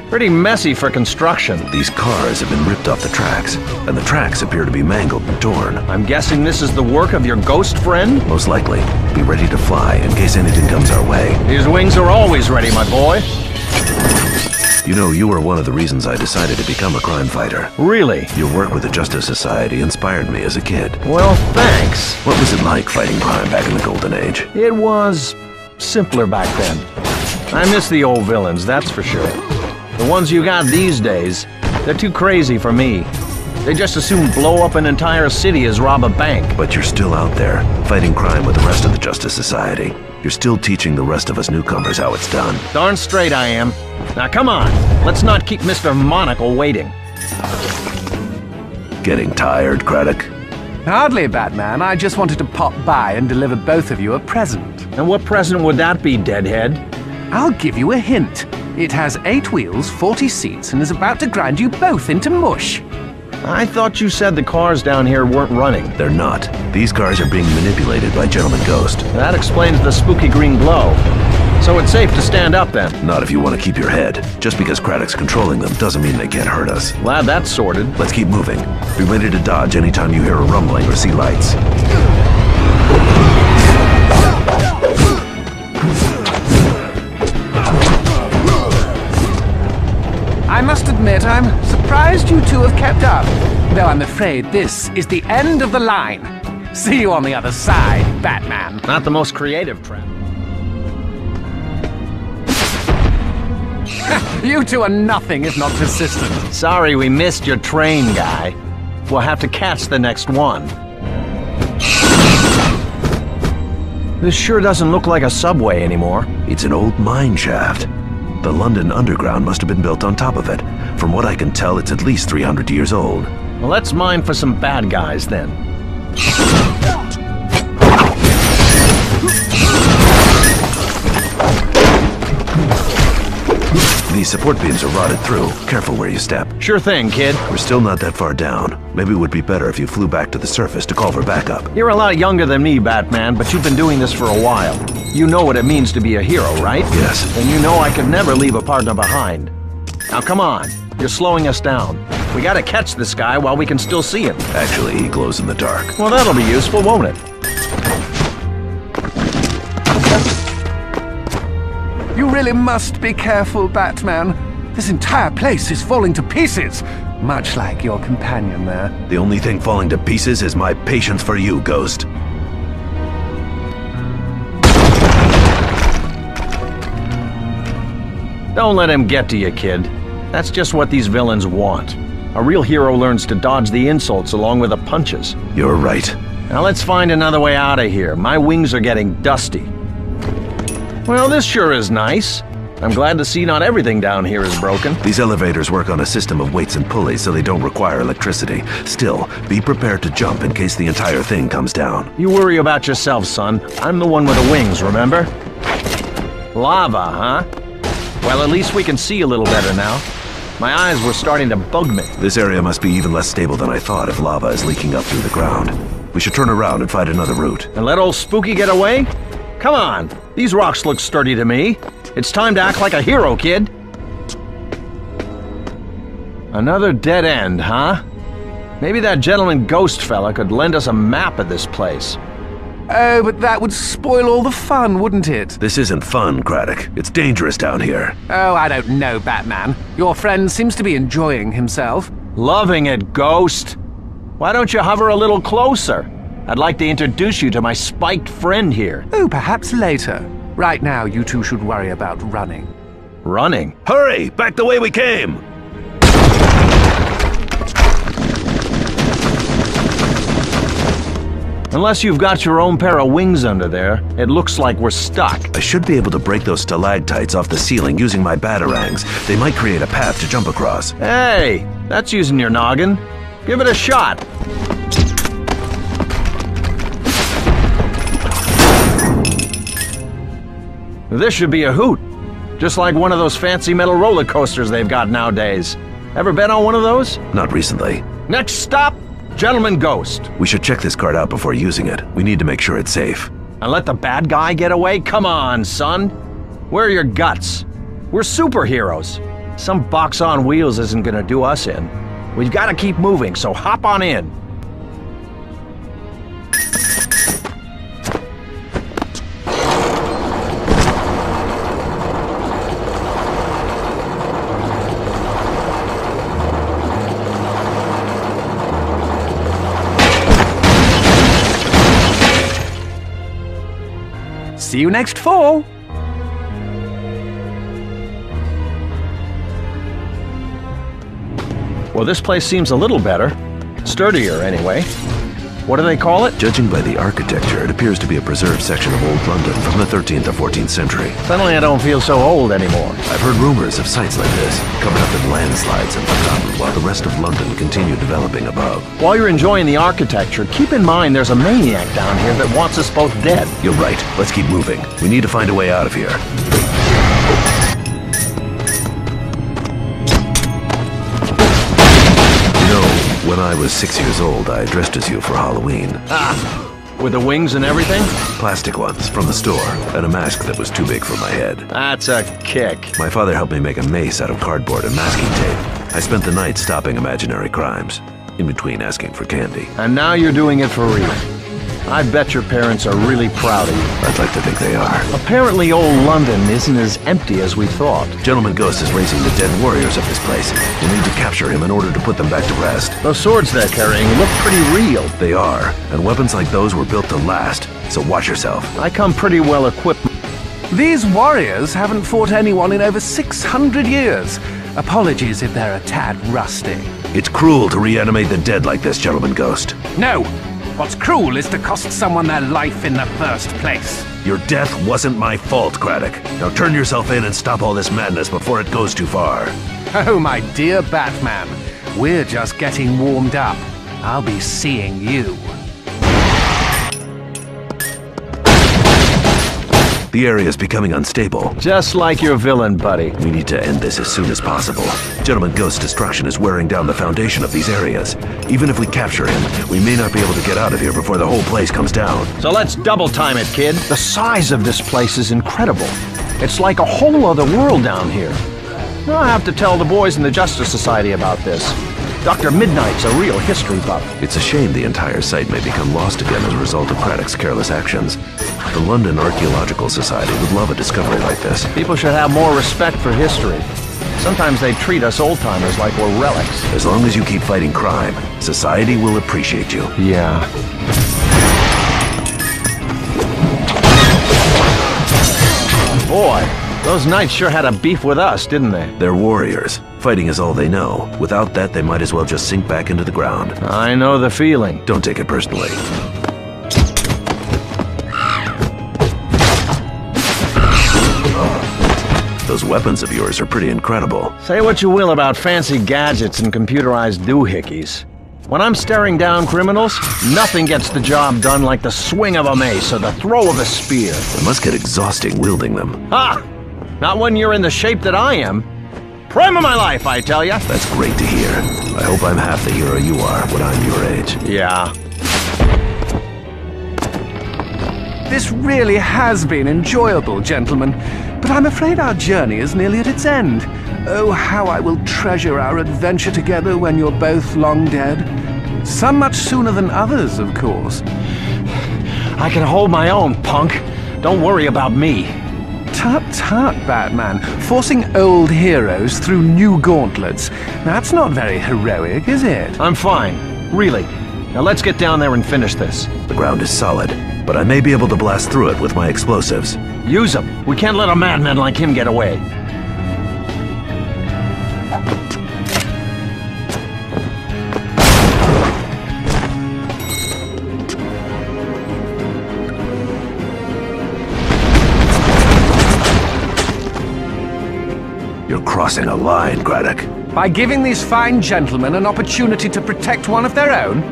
Pretty messy for construction. These cars have been ripped off the tracks, and the tracks appear to be mangled and torn. I'm guessing this is the work of your ghost friend? Most likely. Be ready to fly in case anything comes our way. His wings are always ready, my boy. You know, you were one of the reasons I decided to become a crime fighter. Really? Your work with the Justice Society inspired me as a kid. Well, thanks. What was it like fighting crime back in the Golden Age? It was simpler back then. I miss the old villains, that's for sure. The ones you got these days, they're too crazy for me. They just as soon blow up an entire city as rob a bank. But you're still out there, fighting crime with the rest of the Justice Society. You're still teaching the rest of us newcomers how it's done. Darn straight I am. Now come on, let's not keep Mr. Monocle waiting. Getting tired, Craddock? Hardly, Batman. I just wanted to pop by and deliver both of you a present. And what present would that be, Deadhead? I'll give you a hint. It has 8 wheels, 40 seats, and is about to grind you both into mush. I thought you said the cars down here weren't running. They're not. These cars are being manipulated by Gentleman Ghost. That explains the spooky green glow. So it's safe to stand up then? Not if you want to keep your head. Just because Craddock's controlling them doesn't mean they can't hurt us. Glad that's sorted. Let's keep moving. Be ready to dodge anytime you hear a rumbling or see lights. I must admit, I'm surprised you two have kept up. Though I'm afraid this is the end of the line. See you on the other side, Batman. Not the most creative trap. You two are nothing if not persistent. Sorry we missed your train, guy. We'll have to catch the next one. This sure doesn't look like a subway anymore. It's an old mine shaft. The London Underground must have been built on top of it. From what I can tell, it's at least 300 years old. Well, let's mine for some bad guys then. These support beams are rotted through. Careful where you step. Sure thing, kid. We're still not that far down. Maybe it would be better if you flew back to the surface to call for backup. You're a lot younger than me, Batman, but you've been doing this for a while. You know what it means to be a hero, right? Yes. And you know I could never leave a partner behind. Now come on. You're slowing us down. We gotta catch this guy while we can still see him. Actually, he glows in the dark. Well, that'll be useful, won't it? You really must be careful, Batman. This entire place is falling to pieces, much like your companion there. The only thing falling to pieces is my patience for you, Ghost. Don't let him get to you, kid. That's just what these villains want. A real hero learns to dodge the insults along with the punches. You're right. Now let's find another way out of here. My wings are getting dusty. Well, this sure is nice. I'm glad to see not everything down here is broken. These elevators work on a system of weights and pulleys, so they don't require electricity. Still, be prepared to jump in case the entire thing comes down. You worry about yourself, son. I'm the one with the wings, remember? Lava, huh? Well, at least we can see a little better now. My eyes were starting to bug me. This area must be even less stable than I thought if lava is leaking up through the ground. We should turn around and find another route. And let old Spooky get away? Come on, these rocks look sturdy to me. It's time to act like a hero, kid. Another dead end, huh? Maybe that Gentleman Ghost fella could lend us a map of this place. Oh, but that would spoil all the fun, wouldn't it? This isn't fun, Craddock. It's dangerous down here. Oh, I don't know, Batman. Your friend seems to be enjoying himself. Loving it, Ghost. Why don't you hover a little closer? I'd like to introduce you to my spiked friend here. Oh, perhaps later. Right now, you two should worry about running. Running? Hurry! Back the way we came! Unless you've got your own pair of wings under there, it looks like we're stuck. I should be able to break those stalactites off the ceiling using my batarangs. They might create a path to jump across. Hey, that's using your noggin. Give it a shot. This should be a hoot. Just like one of those fancy metal roller coasters they've got nowadays. Ever been on one of those? Not recently. Next stop, Gentleman Ghost. We should check this card out before using it. We need to make sure it's safe. And let the bad guy get away? Come on, son. Where are your guts? We're superheroes. Some box on wheels isn't gonna do us in. We've got to keep moving, so hop on in. See you next fall. Well, this place seems a little better. Sturdier, anyway. What do they call it? Judging by the architecture, it appears to be a preserved section of old London from the 13th or 14th century. Suddenly I don't feel so old anymore. I've heard rumors of sites like this, covered up in landslides and forgotten, while the rest of London continued developing above. While you're enjoying the architecture, keep in mind there's a maniac down here that wants us both dead. You're right. Let's keep moving. We need to find a way out of here. When I was 6 years old, I dressed as you for Halloween. With the wings and everything? Plastic ones, from the store, and a mask that was too big for my head. That's a kick. My father helped me make a mace out of cardboard and masking tape. I spent the night stopping imaginary crimes, in between asking for candy. And now you're doing it for real. I bet your parents are really proud of you. I'd like to think they are. Apparently old London isn't as empty as we thought. Gentleman Ghost is raising the dead warriors of this place. We'll need to capture him in order to put them back to rest. Those swords they're carrying look pretty real. They are, and weapons like those were built to last, so watch yourself. I come pretty well equipped. These warriors haven't fought anyone in over 600 years. Apologies if they're a tad rusty. It's cruel to reanimate the dead like this, Gentleman Ghost. No! What's cruel is to cost someone their life in the first place. Your death wasn't my fault, Craddock. Now turn yourself in and stop all this madness before it goes too far. Oh, my dear Batman. We're just getting warmed up. I'll be seeing you. The area is becoming unstable. Just like your villain, buddy. We need to end this as soon as possible. Gentleman Ghost's destruction is wearing down the foundation of these areas. Even if we capture him, we may not be able to get out of here before the whole place comes down. So let's double time it, kid. The size of this place is incredible. It's like a whole other world down here. I'll have to tell the boys in the Justice Society about this. Dr. Midnight's a real history buff. It's a shame the entire site may become lost again as a result of Craddock's careless actions. The London Archaeological Society would love a discovery like this. People should have more respect for history. Sometimes they treat us old-timers like we're relics. As long as you keep fighting crime, society will appreciate you. Yeah. Boy, those knights sure had a beef with us, didn't they? They're warriors. Fighting is all they know. Without that, they might as well just sink back into the ground. I know the feeling. Don't take it personally. Those weapons of yours are pretty incredible. Say what you will about fancy gadgets and computerized doohickeys. When I'm staring down criminals, nothing gets the job done like the swing of a mace or the throw of a spear. It must get exhausting wielding them. Ha! Not when you're in the shape that I am. Prime of my life, I tell ya. That's great to hear. I hope I'm half the hero you are when I'm your age. Yeah. This really has been enjoyable, gentlemen, but I'm afraid our journey is nearly at its end. Oh, how I will treasure our adventure together when you're both long dead. Some much sooner than others, of course. I can hold my own, punk. Don't worry about me. Tut tut, Batman. Forcing old heroes through new gauntlets. That's not very heroic, is it? I'm fine. Really. Now let's get down there and finish this. The ground is solid, but I may be able to blast through it with my explosives. Use them. We can't let a madman like him get away. You're crossing a line, Craddock. By giving these fine gentlemen an opportunity to protect one of their own?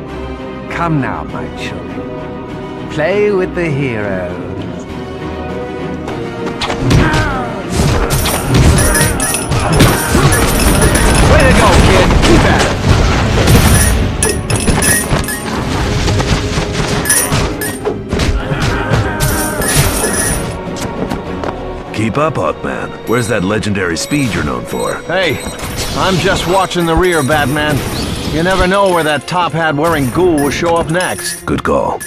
Come now, my children. Play with the heroes. Way to go, kid! Keep at it! Keep up, Hawkman. Where's that legendary speed you're known for? Hey, I'm just watching the rear, Batman. You never know where that top hat wearing ghoul will show up next. Good call.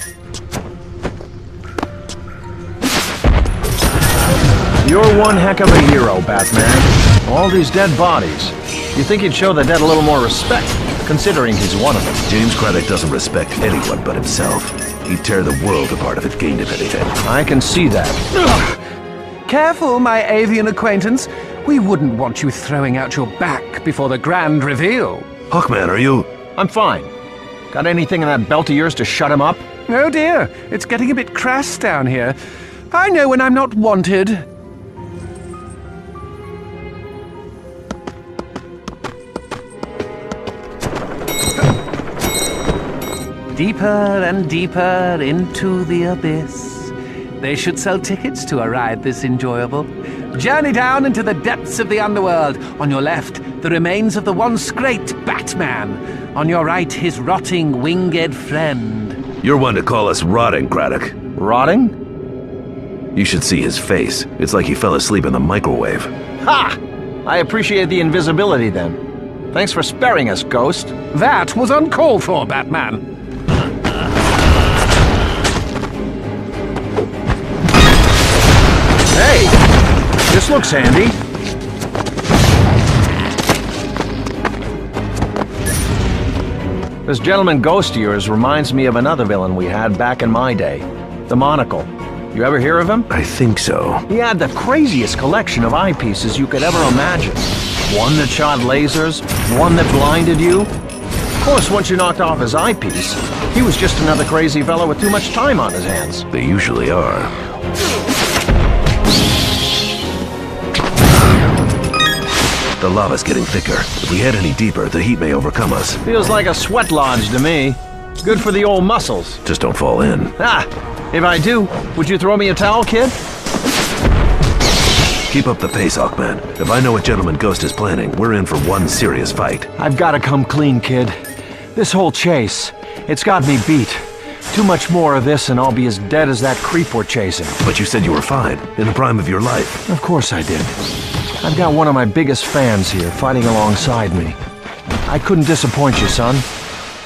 You're one heck of a hero, Batman. All these dead bodies. You think he'd show the dead a little more respect, considering he's one of them. James Craddock doesn't respect anyone but himself. He'd tear the world apart if it gained him anything. I can see that. Ugh. Careful, my avian acquaintance. We wouldn't want you throwing out your back before the grand reveal. Hawkman, are you... I'm fine. Got anything in that belt of yours to shut him up? Oh dear, it's getting a bit crass down here. I know when I'm not wanted. Deeper and deeper into the abyss. They should sell tickets to a ride this enjoyable. Journey down into the depths of the underworld. On your left, the remains of the once great Batman. On your right, his rotting, winged friend. You're one to call us rotting, Craddock. Rotting? You should see his face. It's like he fell asleep in the microwave. Ha! I appreciate the invisibility then. Thanks for sparing us, Ghost. That was uncalled for, Batman. Hey! This looks handy. This gentleman ghost of yours reminds me of another villain we had back in my day. The Monocle. You ever hear of him? I think so. He had the craziest collection of eyepieces you could ever imagine. One that shot lasers, one that blinded you. Of course, once you knocked off his eyepiece, he was just another crazy fellow with too much time on his hands. They usually are. The lava's getting thicker. If we head any deeper, the heat may overcome us. Feels like a sweat lodge to me. Good for the old muscles. Just don't fall in. Ah! If I do, would you throw me a towel, kid? Keep up the pace, Hawkman. If I know what Gentleman Ghost is planning, we're in for one serious fight. I've got to come clean, kid. This whole chase, it's got me beat. Too much more of this and I'll be as dead as that creep we're chasing. But you said you were fine, in the prime of your life. Of course I did. I've got one of my biggest fans here fighting alongside me. I couldn't disappoint you, son.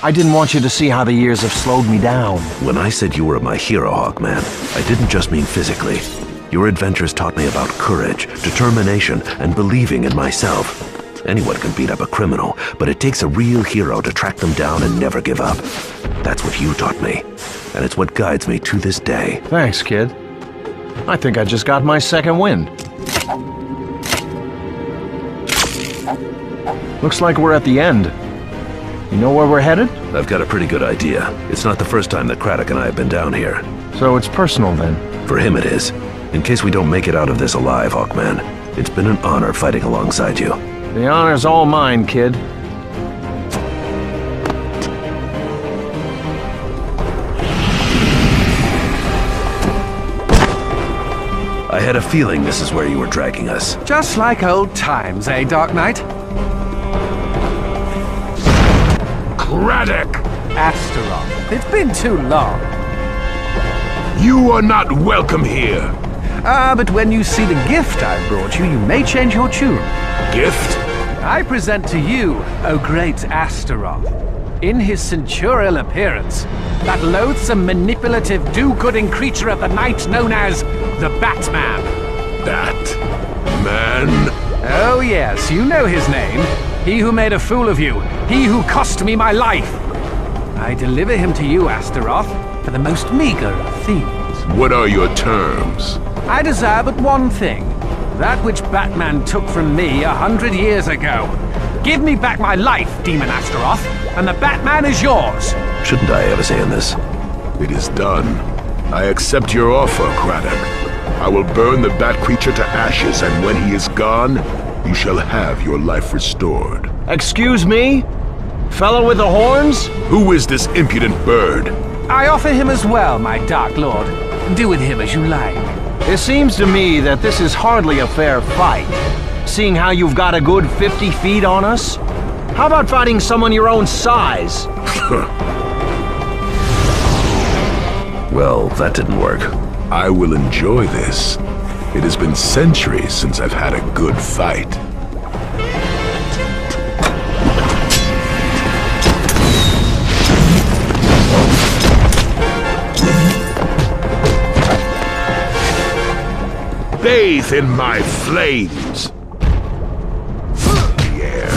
I didn't want you to see how the years have slowed me down. When I said you were my hero, Hawkman, I didn't just mean physically. Your adventures taught me about courage, determination, and believing in myself. Anyone can beat up a criminal, but it takes a real hero to track them down and never give up. That's what you taught me, and it's what guides me to this day. Thanks, kid. I think I just got my second wind. Looks like we're at the end. You know where we're headed? I've got a pretty good idea. It's not the first time that Craddock and I have been down here. So it's personal then? For him it is. In case we don't make it out of this alive, Hawkman, it's been an honor fighting alongside you. The honor's all mine, kid. I had a feeling this is where you were dragging us. Just like old times, eh, Dark Knight? Craddock! Astaroth, it's been too long. You are not welcome here. But when you see the gift I've brought you, you may change your tune. Gift? I present to you, O great Astaroth, in his centaurial appearance, that loathsome, manipulative, do-gooding creature of the night known as the Batman. Batman? Oh yes, you know his name. He who made a fool of you. He who cost me my life. I deliver him to you, Astaroth, for the most meager of themes. What are your terms? I desire but one thing. That which Batman took from me 100 years ago. Give me back my life, Demon Astaroth, and the Batman is yours. Shouldn't I have a say in this? It is done. I accept your offer, Craddock. I will burn the Bat creature to ashes, and when he is gone, you shall have your life restored. Excuse me? Fellow with the horns? Who is this impudent bird? I offer him as well, my Dark Lord. Do with him as you like. It seems to me that this is hardly a fair fight, seeing how you've got a good 50 feet on us. How about fighting someone your own size? Well, that didn't work. I will enjoy this. It has been centuries since I've had a good fight. Bathe in my flames! Yeah.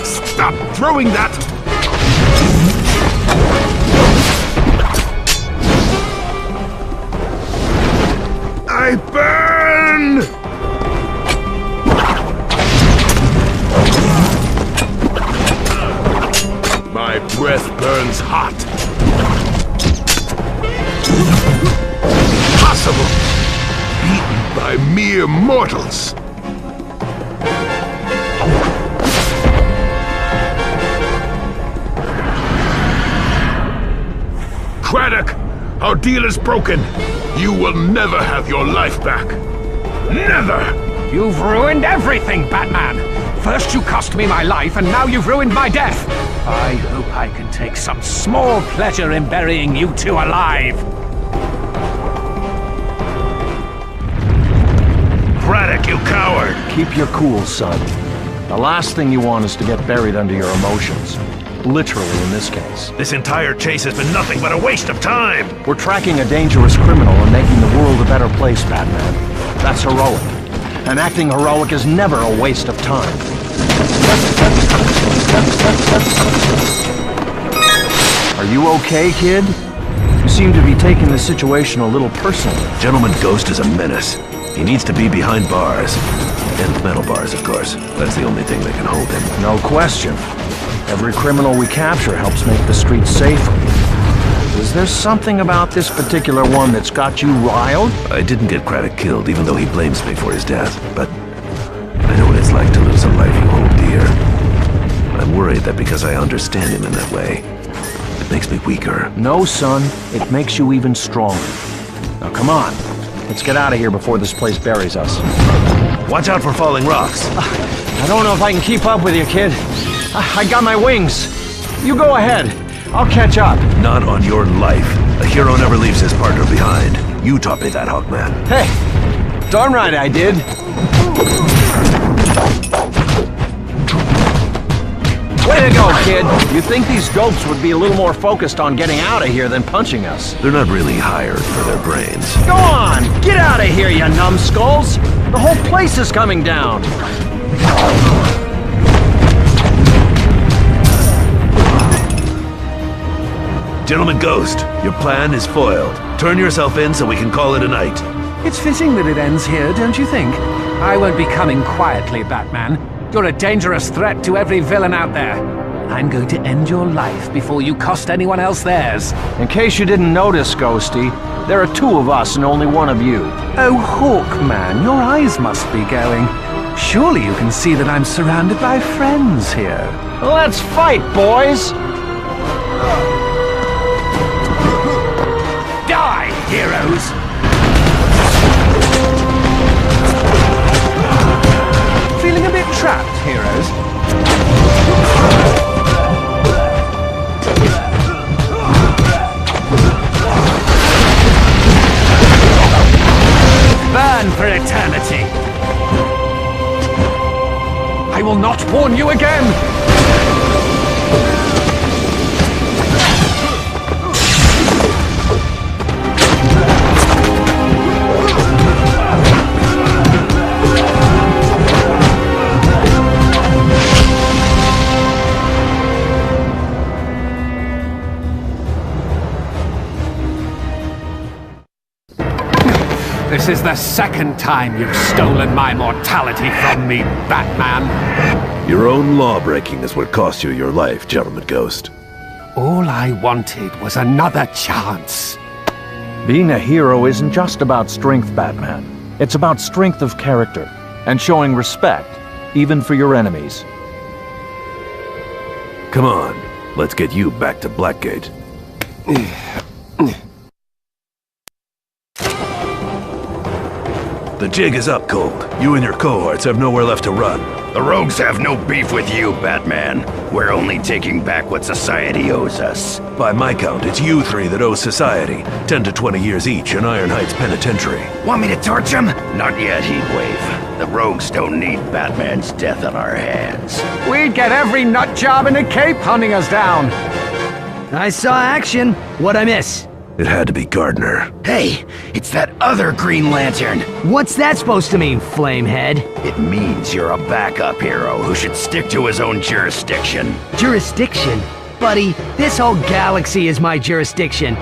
Stop throwing that! I burn! breath burns hot. Impossible! Beaten by mere mortals. Craddock, our deal is broken. You will never have your life back. Never! You've ruined everything, Batman! First you cost me my life, and now you've ruined my death! I hope I can take some small pleasure in burying you two alive! Craddock, you coward! Keep your cool, son. The last thing you want is to get buried under your emotions. Literally, in this case. This entire chase has been nothing but a waste of time! We're tracking a dangerous criminal and making the world a better place, Batman. That's heroic. And acting heroic is never a waste of time. Are you okay, kid? You seem to be taking the situation a little personally. Gentleman Ghost is a menace. He needs to be behind bars. And metal bars, of course. That's the only thing that can hold him. No question. Every criminal we capture helps make the streets safer. Is there something about this particular one that's got you riled? I didn't get Craddock killed, even though he blames me for his death. But I know what it's like to lose a life you hold dear. I'm worried that because I understand him in that way, it makes me weaker. No, son. It makes you even stronger. Now, come on. Let's get out of here before this place buries us. Watch out for falling rocks. I don't know if I can keep up with you, kid. I got my wings. You go ahead. I'll catch up. Not on your life. A hero never leaves his partner behind. You taught me that, Hawkman. Hey, darn right I did. Way to go, kid. You'd think these dopes would be a little more focused on getting out of here than punching us. They're not really hired for their brains. Go on! Get out of here, you numbskulls! The whole place is coming down! Gentleman Ghost, your plan is foiled. Turn yourself in so we can call it a night. It's fitting that it ends here, don't you think? I won't be coming quietly, Batman. You're a dangerous threat to every villain out there. I'm going to end your life before you cost anyone else theirs. In case you didn't notice, Ghosty, there are two of us and only one of you. Oh, Hawkman, your eyes must be going. Surely you can see that I'm surrounded by friends here. Let's fight, boys! Die, heroes! Feeling a bit trapped, heroes? Burn for eternity! I will not warn you again! This is the second time you've stolen my mortality from me, Batman. Your own law-breaking is what cost you your life, Gentleman Ghost. All I wanted was another chance. Being a hero isn't just about strength, Batman. It's about strength of character and showing respect, even for your enemies. Come on, let's get you back to Blackgate. The jig is up, Cold. You and your cohorts have nowhere left to run. The rogues have no beef with you, Batman. We're only taking back what society owes us. By my count, it's you three that owe society 10 to 20 years each in Iron Heights Penitentiary. Want me to torch him? Not yet, Heatwave. The rogues don't need Batman's death on our hands. We'd get every nut job in the Cape hunting us down. I saw action. What'd I miss? It had to be Gardner. Hey, it's that other Green Lantern. What's that supposed to mean, Flamehead? It means you're a backup hero who should stick to his own jurisdiction. Jurisdiction? Buddy, this whole galaxy is my jurisdiction.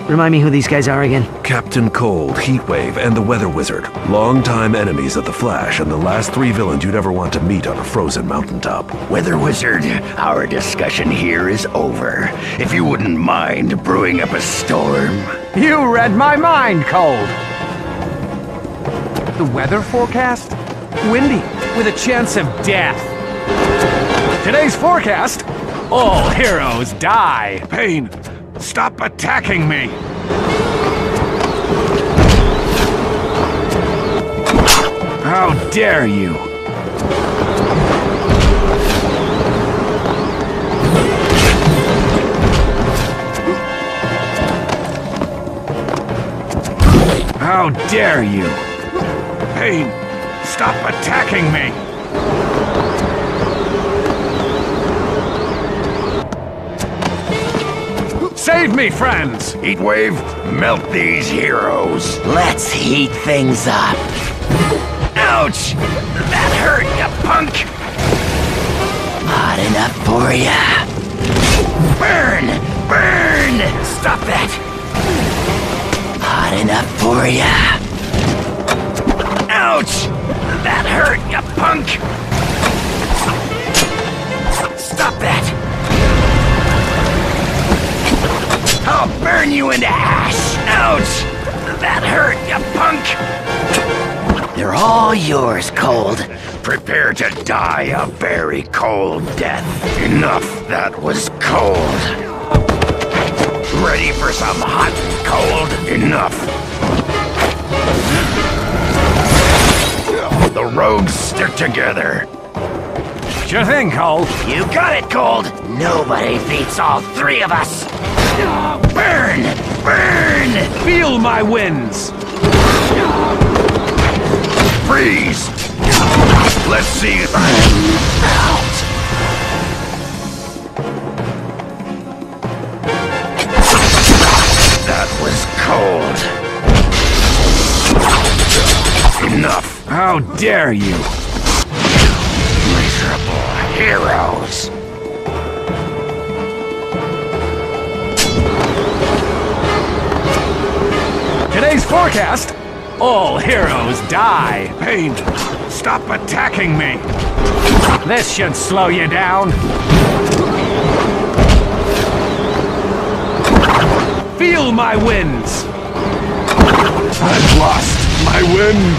Remind me who these guys are again. Captain Cold, Heatwave, and the Weather Wizard. Longtime enemies of the Flash and the last 3 villains you'd ever want to meet on a frozen mountaintop. Weather Wizard, our discussion here is over. If you wouldn't mind brewing up a storm. You read my mind, Cold. The weather forecast? Windy, with a chance of death. Today's forecast? All heroes die. Pain, stop attacking me! How dare you! How dare you! Pain, stop attacking me! Save me, friends! Heatwave, melt these heroes. Let's heat things up. Ouch! That hurt, you punk! Hot enough for ya. Burn! Burn! Stop that. Hot enough for ya. Ouch! That hurt, you punk! Stop that. I'll burn you into ash! Ouch! That hurt, you punk! They're all yours, Cold. Prepare to die a very cold death. Enough, that was cold. Ready for some hot and cold? Enough. The rogues stick together. Sure thing, Cold. You got it, Cold. Nobody beats all 3 of us. Burn! Burn! Feel my winds. Freeze! Let's see if I'm out. That was cold. Enough. How dare you! Miserable heroes. Today's forecast? All heroes die. Pain, stop attacking me! This should slow you down. Feel my winds. I've lost my wind!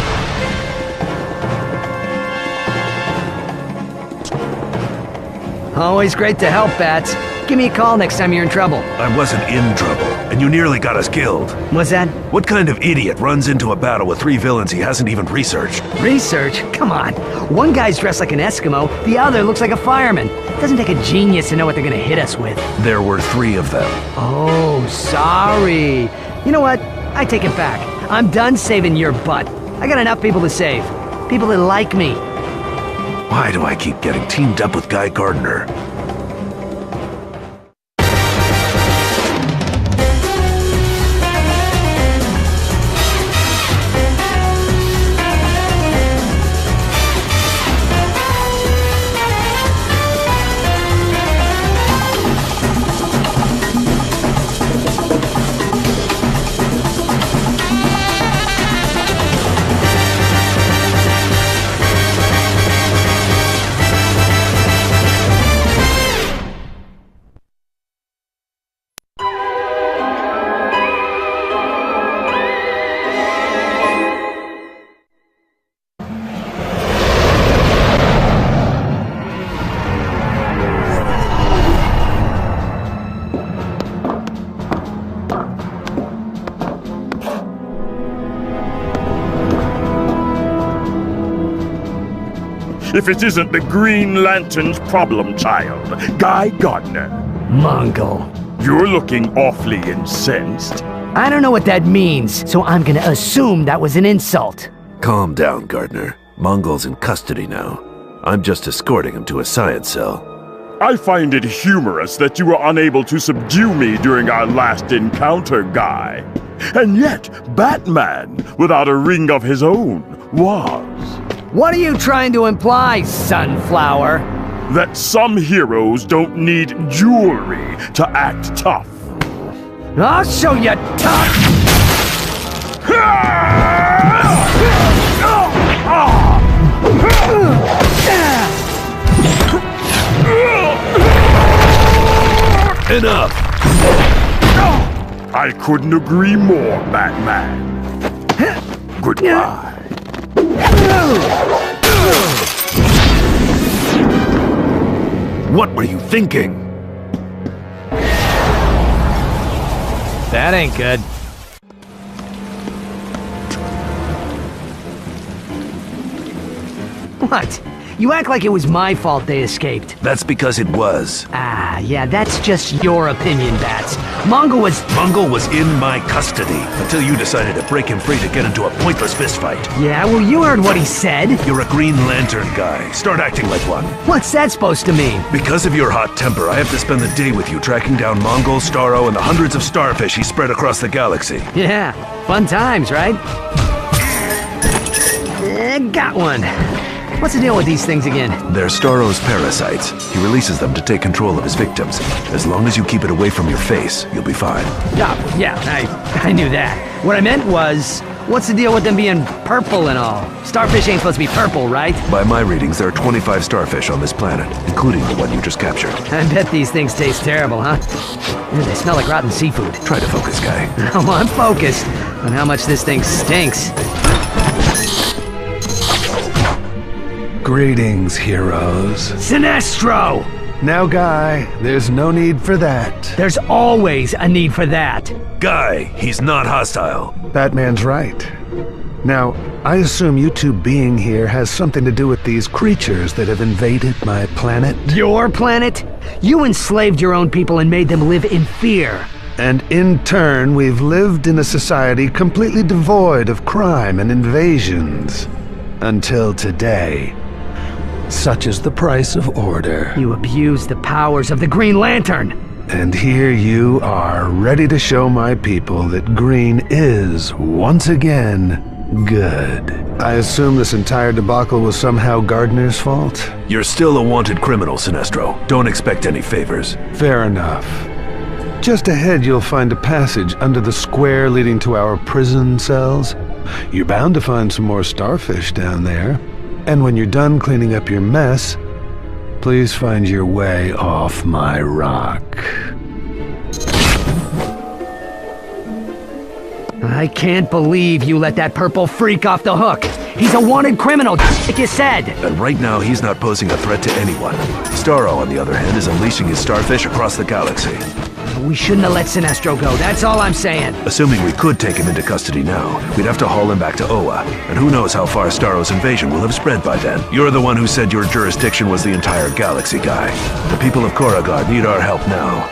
Always great to help, Bats. Give me a call next time you're in trouble. I wasn't in trouble, and you nearly got us killed. What's that? What kind of idiot runs into a battle with 3 villains he hasn't even researched? Research? Come on. One guy's dressed like an Eskimo, the other looks like a fireman. Doesn't take a genius to know what they're gonna hit us with. There were 3 of them. Oh, sorry. You know what? I take it back. I'm done saving your butt. I got enough people to save. People that like me. Why do I keep getting teamed up with Guy Gardner? If it isn't the Green Lantern's problem child, Guy Gardner. Mongol. You're looking awfully incensed. I don't know what that means, so I'm gonna assume that was an insult. Calm down, Gardner. Mongol's in custody now. I'm just escorting him to a science cell. I find it humorous that you were unable to subdue me during our last encounter, Guy. And yet, Batman, without a ring of his own, was. What are you trying to imply, Sunflower? That some heroes don't need jewelry to act tough. I'll show you tough! Enough! I couldn't agree more, Batman. Goodbye. What were you thinking? That ain't good. What? You act like it was my fault they escaped. That's because it was. Ah, yeah, that's just your opinion, Bats. Mongol was in my custody until you decided to break him free to get into a pointless fistfight. Yeah, well, you heard what he said. You're a Green Lantern guy. Start acting like one. What's that supposed to mean? Because of your hot temper, I have to spend the day with you tracking down Mongol, Starro, and the hundreds of starfish he spread across the galaxy. Yeah, fun times, right? Got one. What's the deal with these things again? They're Starro's parasites. He releases them to take control of his victims. As long as you keep it away from your face, you'll be fine. Yeah, I knew that. What I meant was, what's the deal with them being purple and all? Starfish ain't supposed to be purple, right? By my readings, there are 25 starfish on this planet, including the one you just captured. I bet these things taste terrible, huh? Ew, they smell like rotten seafood. Try to focus, guy. Oh, I'm focused on how much this thing stinks. Greetings, heroes. Sinestro! Now, Guy, there's no need for that. There's always a need for that. Guy, he's not hostile. Batman's right. Now, I assume you two being here has something to do with these creatures that have invaded my planet? Your planet? You enslaved your own people and made them live in fear. And in turn, we've lived in a society completely devoid of crime and invasions. Until today. Such is the price of order. You abused the powers of the Green Lantern. And here you are, ready to show my people that green is, once again, good. I assume this entire debacle was somehow Gardner's fault? You're still a wanted criminal, Sinestro. Don't expect any favors. Fair enough. Just ahead you'll find a passage under the square leading to our prison cells. You're bound to find some more starfish down there. And when you're done cleaning up your mess, please find your way off my rock. I can't believe you let that purple freak off the hook. He's a wanted criminal, like you said. And right now, he's not posing a threat to anyone. Starro, on the other hand, is unleashing his starfish across the galaxy. We shouldn't have let Sinestro go, that's all I'm saying. Assuming we could take him into custody now, we'd have to haul him back to Oa. And who knows how far Starro's invasion will have spread by then. You're the one who said your jurisdiction was the entire galaxy, Guy. The people of Koragar need our help now.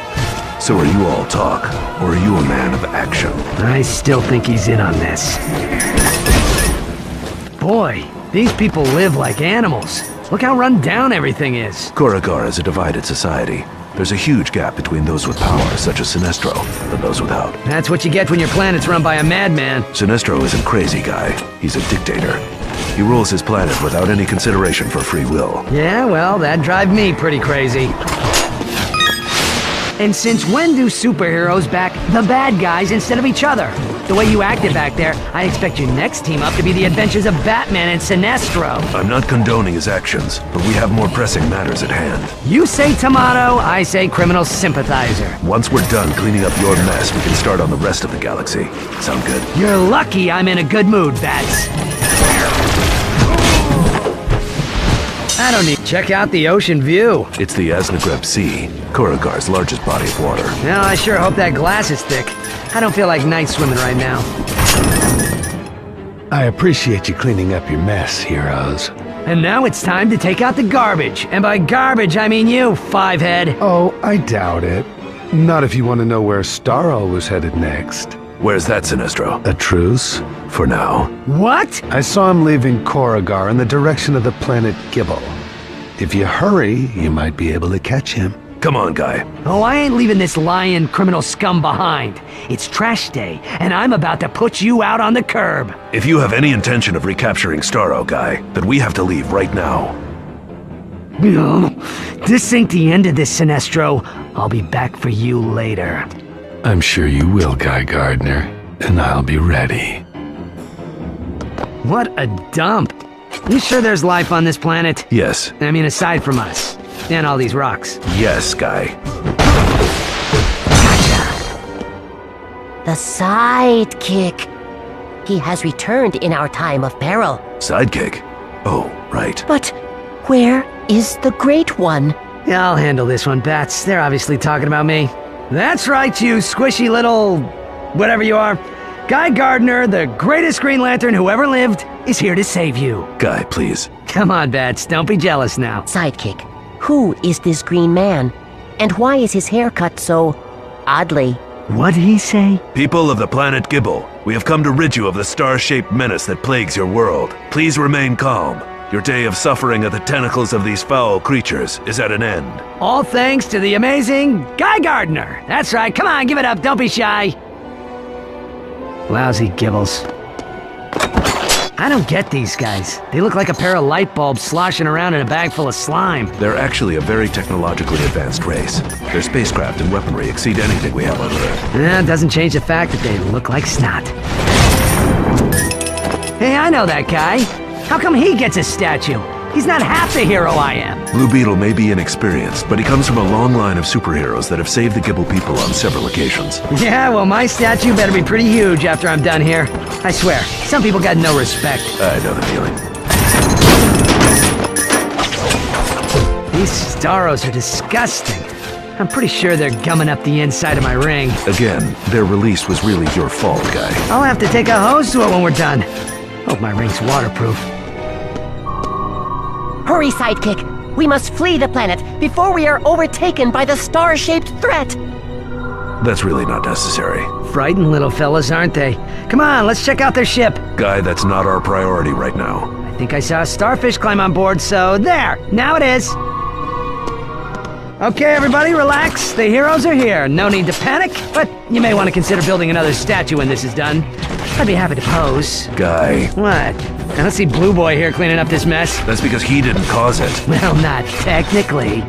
So are you all talk, or are you a man of action? I still think he's in on this. Boy, these people live like animals. Look how run down everything is. Koragar is a divided society. There's a huge gap between those with power, such as Sinestro, and those without. That's what you get when your planet's run by a madman. Sinestro isn't crazy, Guy. He's a dictator. He rules his planet without any consideration for free will. Yeah, well, that'd drive me pretty crazy. And since when do superheroes back the bad guys instead of each other? The way you acted back there, I expect your next team up to be the adventures of Batman and Sinestro. I'm not condoning his actions, but we have more pressing matters at hand. You say tomato, I say criminal sympathizer. Once we're done cleaning up your mess, we can start on the rest of the galaxy. Sound good? You're lucky I'm in a good mood, Bats. I don't need to check out the ocean view. It's the Asnagreb Sea, Koragar's largest body of water. Now, I sure hope that glass is thick. I don't feel like night swimming right now. I appreciate you cleaning up your mess, heroes. And now it's time to take out the garbage. And by garbage, I mean you, five-head. Oh, I doubt it. Not if you want to know where Starro was headed next. Where's that, Sinestro? A truce? For now. What? I saw him leaving Koragar in the direction of the planet Gibble. If you hurry, you might be able to catch him. Come on, Guy. Oh, I ain't leaving this lying criminal scum behind. It's trash day, and I'm about to put you out on the curb. If you have any intention of recapturing Starro, Guy, then we have to leave right now. No, this ain't the end of this, Sinestro. I'll be back for you later. I'm sure you will, Guy Gardner, and I'll be ready. What a dump. You sure there's life on this planet? Yes. I mean, aside from us. And all these rocks. Yes, Guy. The sidekick. He has returned in our time of peril. Sidekick? Oh, right. But where is the Great One? Yeah, I'll handle this one, Bats. They're obviously talking about me. That's right, you squishy little... whatever you are. Guy Gardner, the greatest Green Lantern who ever lived, is here to save you. Guy, please. Come on, Bats. Don't be jealous now. Sidekick, who is this green man? And why is his hair cut so... oddly? What'd he say? People of the planet Gibble, we have come to rid you of the star-shaped menace that plagues your world. Please remain calm. Your day of suffering at the tentacles of these foul creatures is at an end. All thanks to the amazing Guy Gardner. That's right. Come on, give it up. Don't be shy. Lousy Gibbles. I don't get these guys. They look like a pair of light bulbs sloshing around in a bag full of slime. They're actually a very technologically advanced race. Their spacecraft and weaponry exceed anything we have on Earth. That doesn't change the fact that they look like snot. Hey, I know that guy. How come he gets a statue? He's not half the hero I am. Blue Beetle may be inexperienced, but he comes from a long line of superheroes that have saved the Gibble people on several occasions. Yeah, well, my statue better be pretty huge after I'm done here. I swear, some people got no respect. I know the feeling. These Starros are disgusting. I'm pretty sure they're gumming up the inside of my ring. Again, their release was really your fault, Guy. I'll have to take a hose to it when we're done. Hope my ring's waterproof. Hurry, Sidekick! We must flee the planet before we are overtaken by the star-shaped threat! That's really not necessary. Frightened little fellas, aren't they? Come on, let's check out their ship. Guy, that's not our priority right now. I think I saw a starfish climb on board, so there! Now it is! Okay, everybody, relax. The heroes are here. No need to panic, but you may want to consider building another statue when this is done. I'd be happy to pose. Guy. What? I don't see Blue Boy here cleaning up this mess. That's because he didn't cause it. Well, not technically.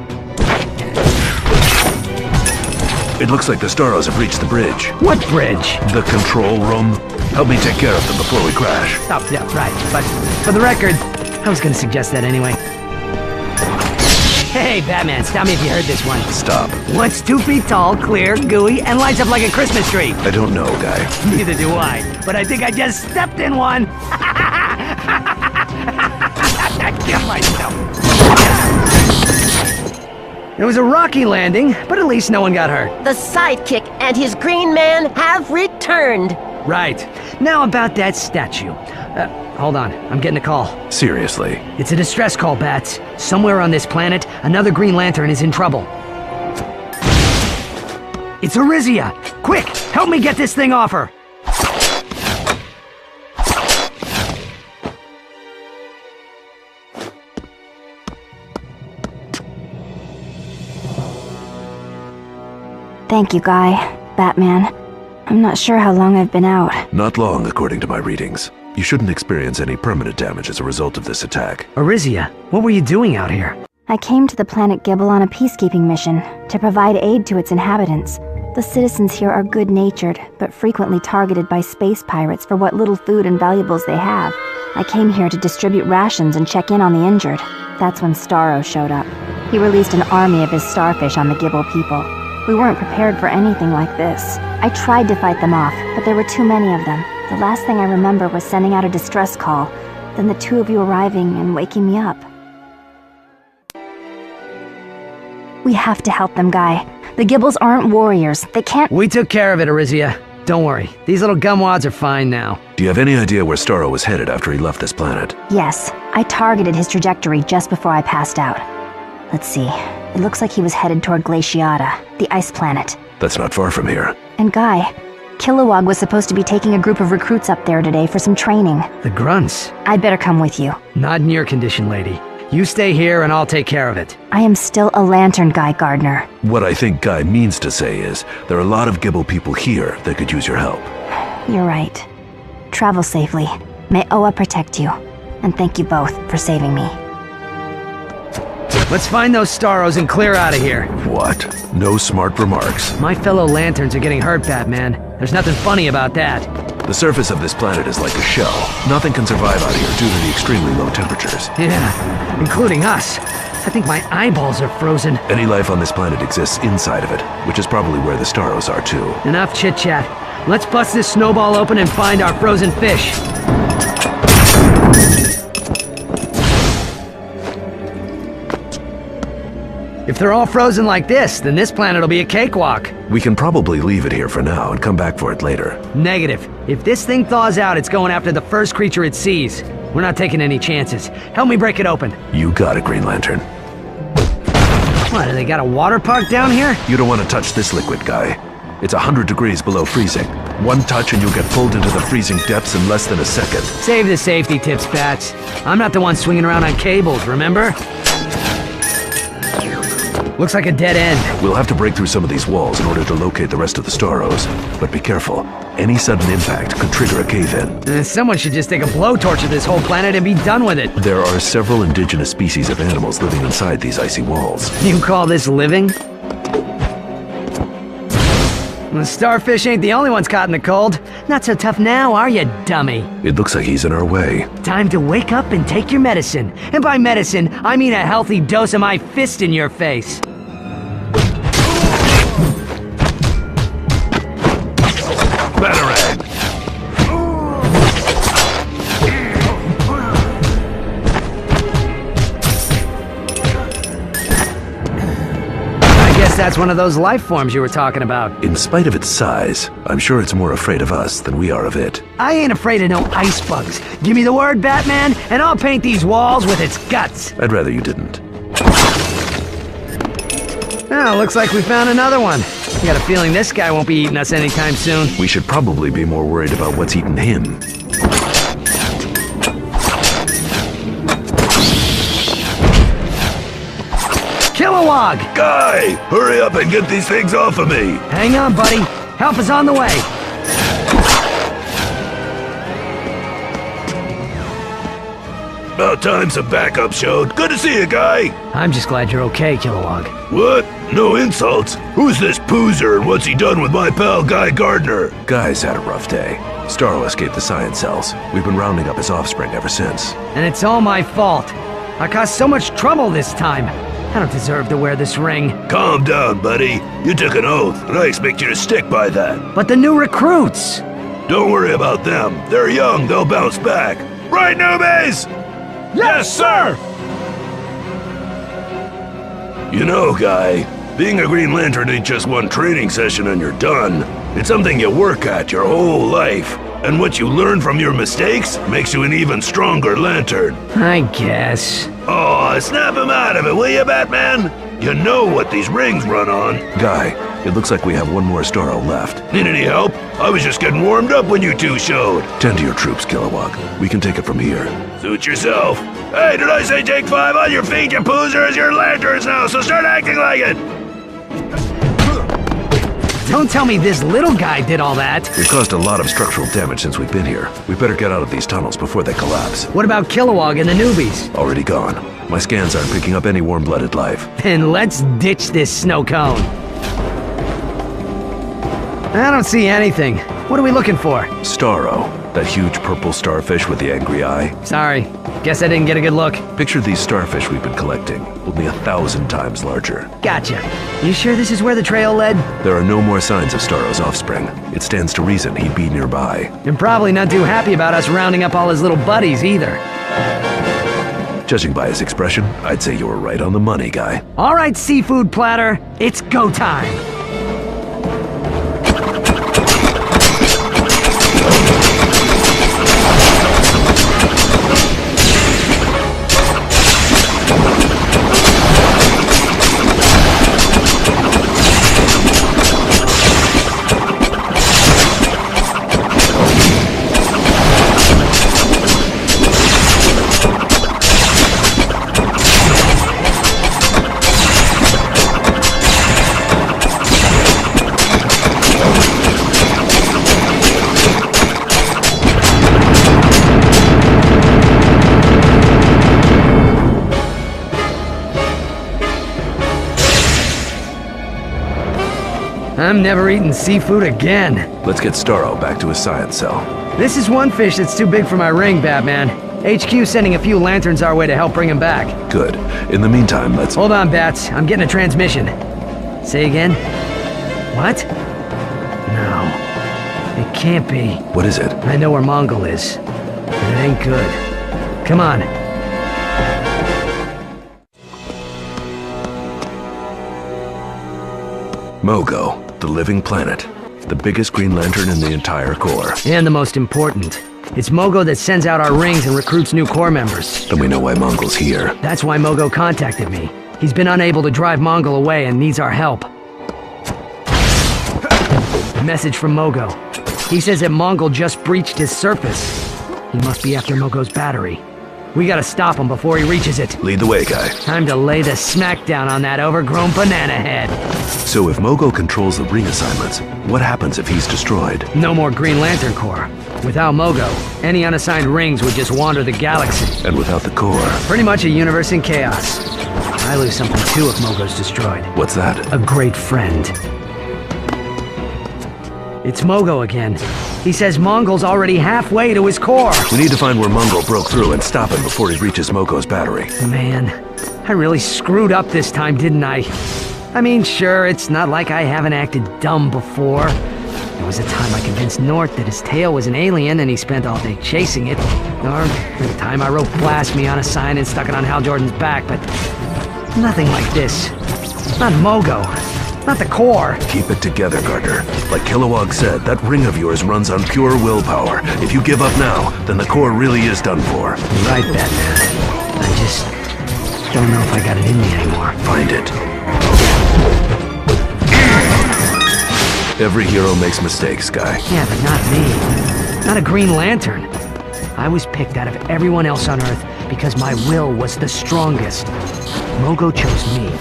It looks like the Starros have reached the bridge. What bridge? The control room. Help me take care of them before we crash. Oh, yeah, right. But for the record, I was gonna suggest that anyway. Hey, Batman, stop me if you heard this one. Stop. What's 2 feet tall, clear, gooey, and lights up like a Christmas tree? I don't know, Guy. Neither do I, but I think I just stepped in one. I killed myself. It was a rocky landing, but at least no one got hurt. The Sidekick and his green man have returned. Right. Now about that statue. Hold on, I'm getting a call. Seriously? It's a distress call, Bats. Somewhere on this planet, another Green Lantern is in trouble. It's Arizia! Quick, help me get this thing off her! Thank you, Guy. Batman. I'm not sure how long I've been out. Not long, according to my readings. You shouldn't experience any permanent damage as a result of this attack. Arizia, what were you doing out here? I came to the planet Gibble on a peacekeeping mission to provide aid to its inhabitants. The citizens here are good-natured, but frequently targeted by space pirates for what little food and valuables they have. I came here to distribute rations and check in on the injured. That's when Starro showed up. He released an army of his starfish on the Gibble people. We weren't prepared for anything like this. I tried to fight them off, but there were too many of them. The last thing I remember was sending out a distress call, then the 2 of you arriving and waking me up. We have to help them, Guy. The Gibbles aren't warriors. They can't— We took care of it, Arizia. Don't worry. These little gumwads are fine now. Do you have any idea where Starro was headed after he left this planet? Yes. I targeted his trajectory just before I passed out. Let's see. It looks like he was headed toward Glaciata, the ice planet. That's not far from here. And Guy, Kilowog was supposed to be taking a group of recruits up there today for some training. The grunts? I'd better come with you. Not in your condition, lady. You stay here and I'll take care of it. I am still a lantern, Guy Gardner. What I think Guy means to say is, there are a lot of Gibble people here that could use your help. You're right. Travel safely. May Oa protect you. And thank you both for saving me. Let's find those Starros and clear out of here. What? No smart remarks. My fellow Lanterns are getting hurt, Batman. There's nothing funny about that. The surface of this planet is like a shell. Nothing can survive out here due to the extremely low temperatures. Yeah, including us. I think my eyeballs are frozen. Any life on this planet exists inside of it, which is probably where the Starros are too. Enough chit-chat. Let's bust this snowball open and find our frozen fish. If they're all frozen like this, then this planet will be a cakewalk. We can probably leave it here for now and come back for it later. Negative. If this thing thaws out, it's going after the first creature it sees. We're not taking any chances. Help me break it open. You got it, Green Lantern. What, do they got a water park down here? You don't want to touch this liquid, guy. It's 100 degrees below freezing. One touch and you'll get pulled into the freezing depths in less than a second. Save the safety tips, Bats. I'm not the one swinging around on cables, remember? Looks like a dead end. We'll have to break through some of these walls in order to locate the rest of the Starros. But be careful. Any sudden impact could trigger a cave-in. Someone should just take a blowtorch to this whole planet and be done with it. There are several indigenous species of animals living inside these icy walls. You call this living? The starfish ain't the only ones caught in the cold. Not so tough now, are you, dummy? It looks like he's in our way. Time to wake up and take your medicine. And by medicine, I mean a healthy dose of my fist in your face. Batarang! I guess that's one of those life forms you were talking about. In spite of its size, I'm sure it's more afraid of us than we are of it. I ain't afraid of no ice bugs. Give me the word, Batman, and I'll paint these walls with its guts. I'd rather you didn't. Oh, looks like we found another one. I got a feeling this guy won't be eating us anytime soon. We should probably be more worried about what's eating him. Kilowog! Guy! Hurry up and get these things off of me! Hang on, buddy. Help is on the way. About time some backup showed. Good to see you, Guy! I'm just glad you're okay, Kilowog. What? No insults? Who's this poozer and what's he done with my pal Guy Gardner? Guy's had a rough day. Starro escaped the science cells. We've been rounding up his offspring ever since. And it's all my fault. I caused so much trouble this time. I don't deserve to wear this ring. Calm down, buddy. You took an oath, and I expect you to stick by that. But the new recruits! Don't worry about them. They're young, they'll bounce back. Right, newbies? Yes, sir! You know, Guy, being a Green Lantern ain't just one training session and you're done. It's something you work at your whole life. And what you learn from your mistakes makes you an even stronger Lantern. I guess. Oh, snap him out of it, will you, Batman? You know what these rings run on. Guy, it looks like we have one more Starro left. Need any help? I was just getting warmed up when you two showed. Tend to your troops, Kilowog. We can take it from here. Suit yourself. Hey, did I say take 5 on your feet, you poosers? You're lanterns now, so start acting like it! Don't tell me this little guy did all that. We've caused a lot of structural damage since we've been here. We better get out of these tunnels before they collapse. What about Kilowog and the newbies? Already gone. My scans aren't picking up any warm-blooded life. Then let's ditch this snow cone. I don't see anything. What are we looking for? Starro, that huge purple starfish with the angry eye. Sorry, guess I didn't get a good look. Picture these starfish we've been collecting, only 1,000 times larger. Gotcha. You sure this is where the trail led? There are no more signs of Starro's offspring. It stands to reason he'd be nearby. And probably not too happy about us rounding up all his little buddies either. Judging by his expression, I'd say you were right on the money, Guy. All right, seafood platter, it's go time. I'm never eating seafood again. Let's get Starro back to his science cell. This is one fish that's too big for my ring, Batman. HQ sending a few lanterns our way to help bring him back. Good. In the meantime, let's... Hold on, Bats. I'm getting a transmission. Say again? What? No. It can't be. What is it? I know where Mongol is. But it ain't good. Come on. Mogo, the living planet. The biggest Green Lantern in the entire Corps. And the most important. It's Mogo that sends out our rings and recruits new Corps members. Then we know why Mongol's here. That's why Mogo contacted me. He's been unable to drive Mongol away and needs our help. A message from Mogo. He says that Mongol just breached his surface. He must be after Mogo's battery. We gotta stop him before he reaches it. Lead the way, guy. Time to lay the smackdown on that overgrown banana head. So if Mogo controls the ring assignments, what happens if he's destroyed? No more Green Lantern Corps. Without Mogo, any unassigned rings would just wander the galaxy. And without the Corps? Pretty much a universe in chaos. I lose something too if Mogo's destroyed. What's that? A great friend. It's Mogo again. He says Mongol's already halfway to his core. We need to find where Mongol broke through and stop him before he reaches Mogo's battery. Man, I really screwed up this time, didn't I? I mean, sure, it's not like I haven't acted dumb before. There was a time I convinced Nort that his tail was an alien and he spent all day chasing it. Or the time I wrote "Blast Me" on a sign and stuck it on Hal Jordan's back, but nothing like this. Not Mogo. Not the Corps. Keep it together, Gardner. Like Kilowog said, that ring of yours runs on pure willpower. If you give up now, then the Corps really is done for. You're right, Batman. I just don't know if I got it in me anymore. Find it. Every hero makes mistakes, Guy. Yeah, but not me. Not a Green Lantern. I was picked out of everyone else on Earth because my will was the strongest. Mogo chose me.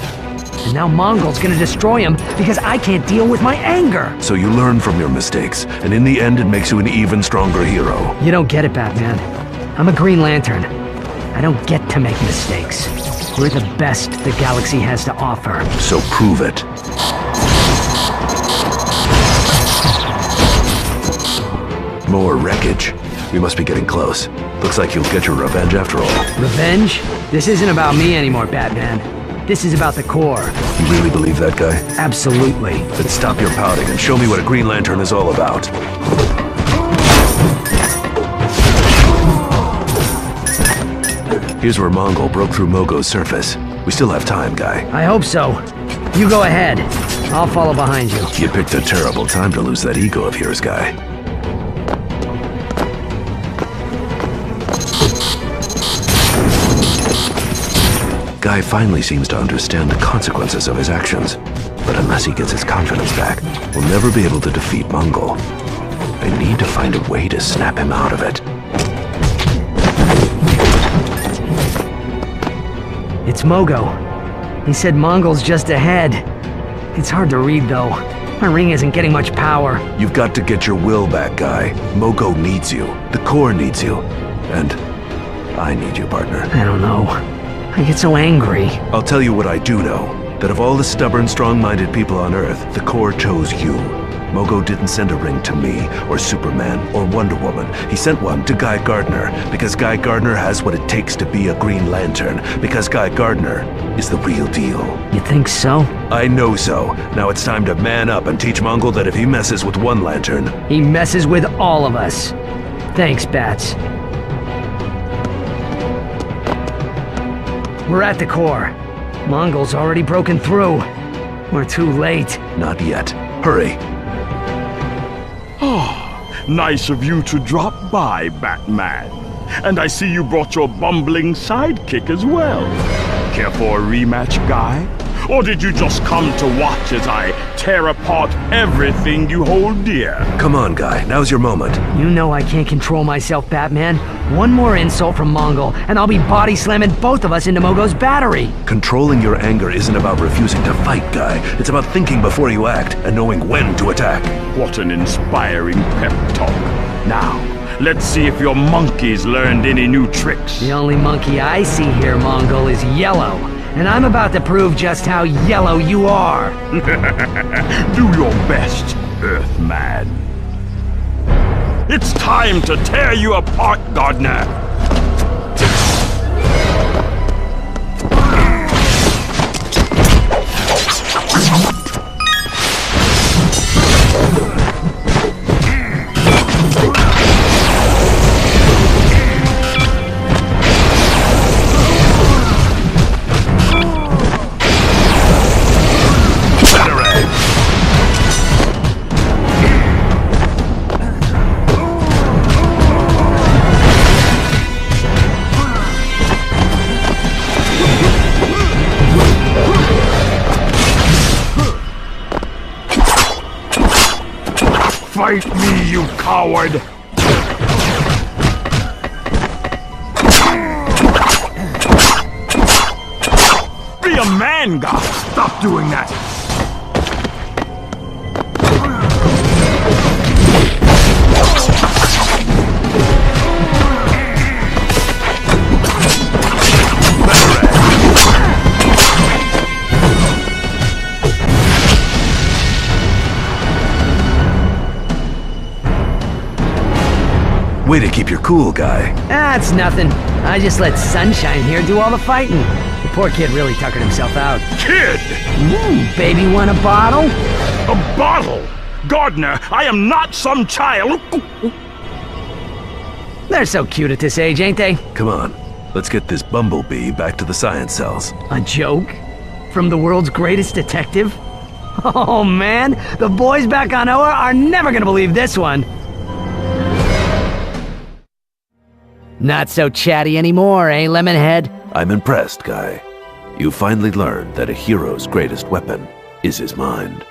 And now Mongol's gonna destroy him because I can't deal with my anger! So you learn from your mistakes, and in the end it makes you an even stronger hero. You don't get it, Batman. I'm a Green Lantern. I don't get to make mistakes. We're the best the galaxy has to offer. So prove it. More wreckage. We must be getting close. Looks like you'll get your revenge after all. Revenge? This isn't about me anymore, Batman. This is about the Corps. You really believe that, Guy? Absolutely. Then stop your pouting and show me what a Green Lantern is all about. Here's where Mongol broke through Mogo's surface. We still have time, Guy. I hope so. You go ahead. I'll follow behind you. You picked a terrible time to lose that ego of yours, Guy. Guy finally seems to understand the consequences of his actions. But unless he gets his confidence back, we'll never be able to defeat Mongol. I need to find a way to snap him out of it. It's Mogo. He said Mongol's just ahead. It's hard to read, though. My ring isn't getting much power. You've got to get your will back, Guy. Mogo needs you. The Corps needs you. And I need you, partner. I don't know. I get so angry. I'll tell you what I do know. That of all the stubborn, strong-minded people on Earth, the Corps chose you. Mogo didn't send a ring to me, or Superman, or Wonder Woman. He sent one to Guy Gardner, because Guy Gardner has what it takes to be a Green Lantern, because Guy Gardner is the real deal. You think so? I know so. Now it's time to man up and teach Mongol that if he messes with one lantern... He messes with all of us. Thanks, Bats. We're at the Corps. Mongol's already broken through. We're too late. Not yet. Hurry. Nice of you to drop by, Batman. And I see you brought your bumbling sidekick as well. Care for a rematch, Guy? Or did you just come to watch as I tear apart everything you hold dear? Come on, Guy. Now's your moment. You know I can't control myself, Batman. One more insult from Mongol, and I'll be body slamming both of us into Mogo's battery. Controlling your anger isn't about refusing to fight, Guy. It's about thinking before you act and knowing when to attack. What an inspiring pep talk. Now, let's see if your monkey's learned any new tricks. The only monkey I see here, Mongol, is yellow. and I'm about to prove just how yellow you are. Do your best, Earthman. It's time to tear you apart, Gardner. Fight me, you coward! Be a man, God! Stop doing that! Way to keep your cool, guy. That's nothing. I just let Sunshine here do all the fighting. The poor kid really tuckered himself out. Kid! Baby want a bottle? A bottle? Gardner, I am not some child. They're so cute at this age, ain't they? Come on, let's get this bumblebee back to the science cells. A joke? From the world's greatest detective? Oh man, the boys back on Oa are never gonna believe this one. Not so chatty anymore, eh, Lemonhead? I'm impressed, guy. You finally learned that a hero's greatest weapon is his mind.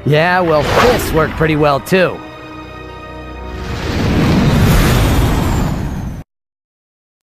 Yeah, well, fists work pretty well too.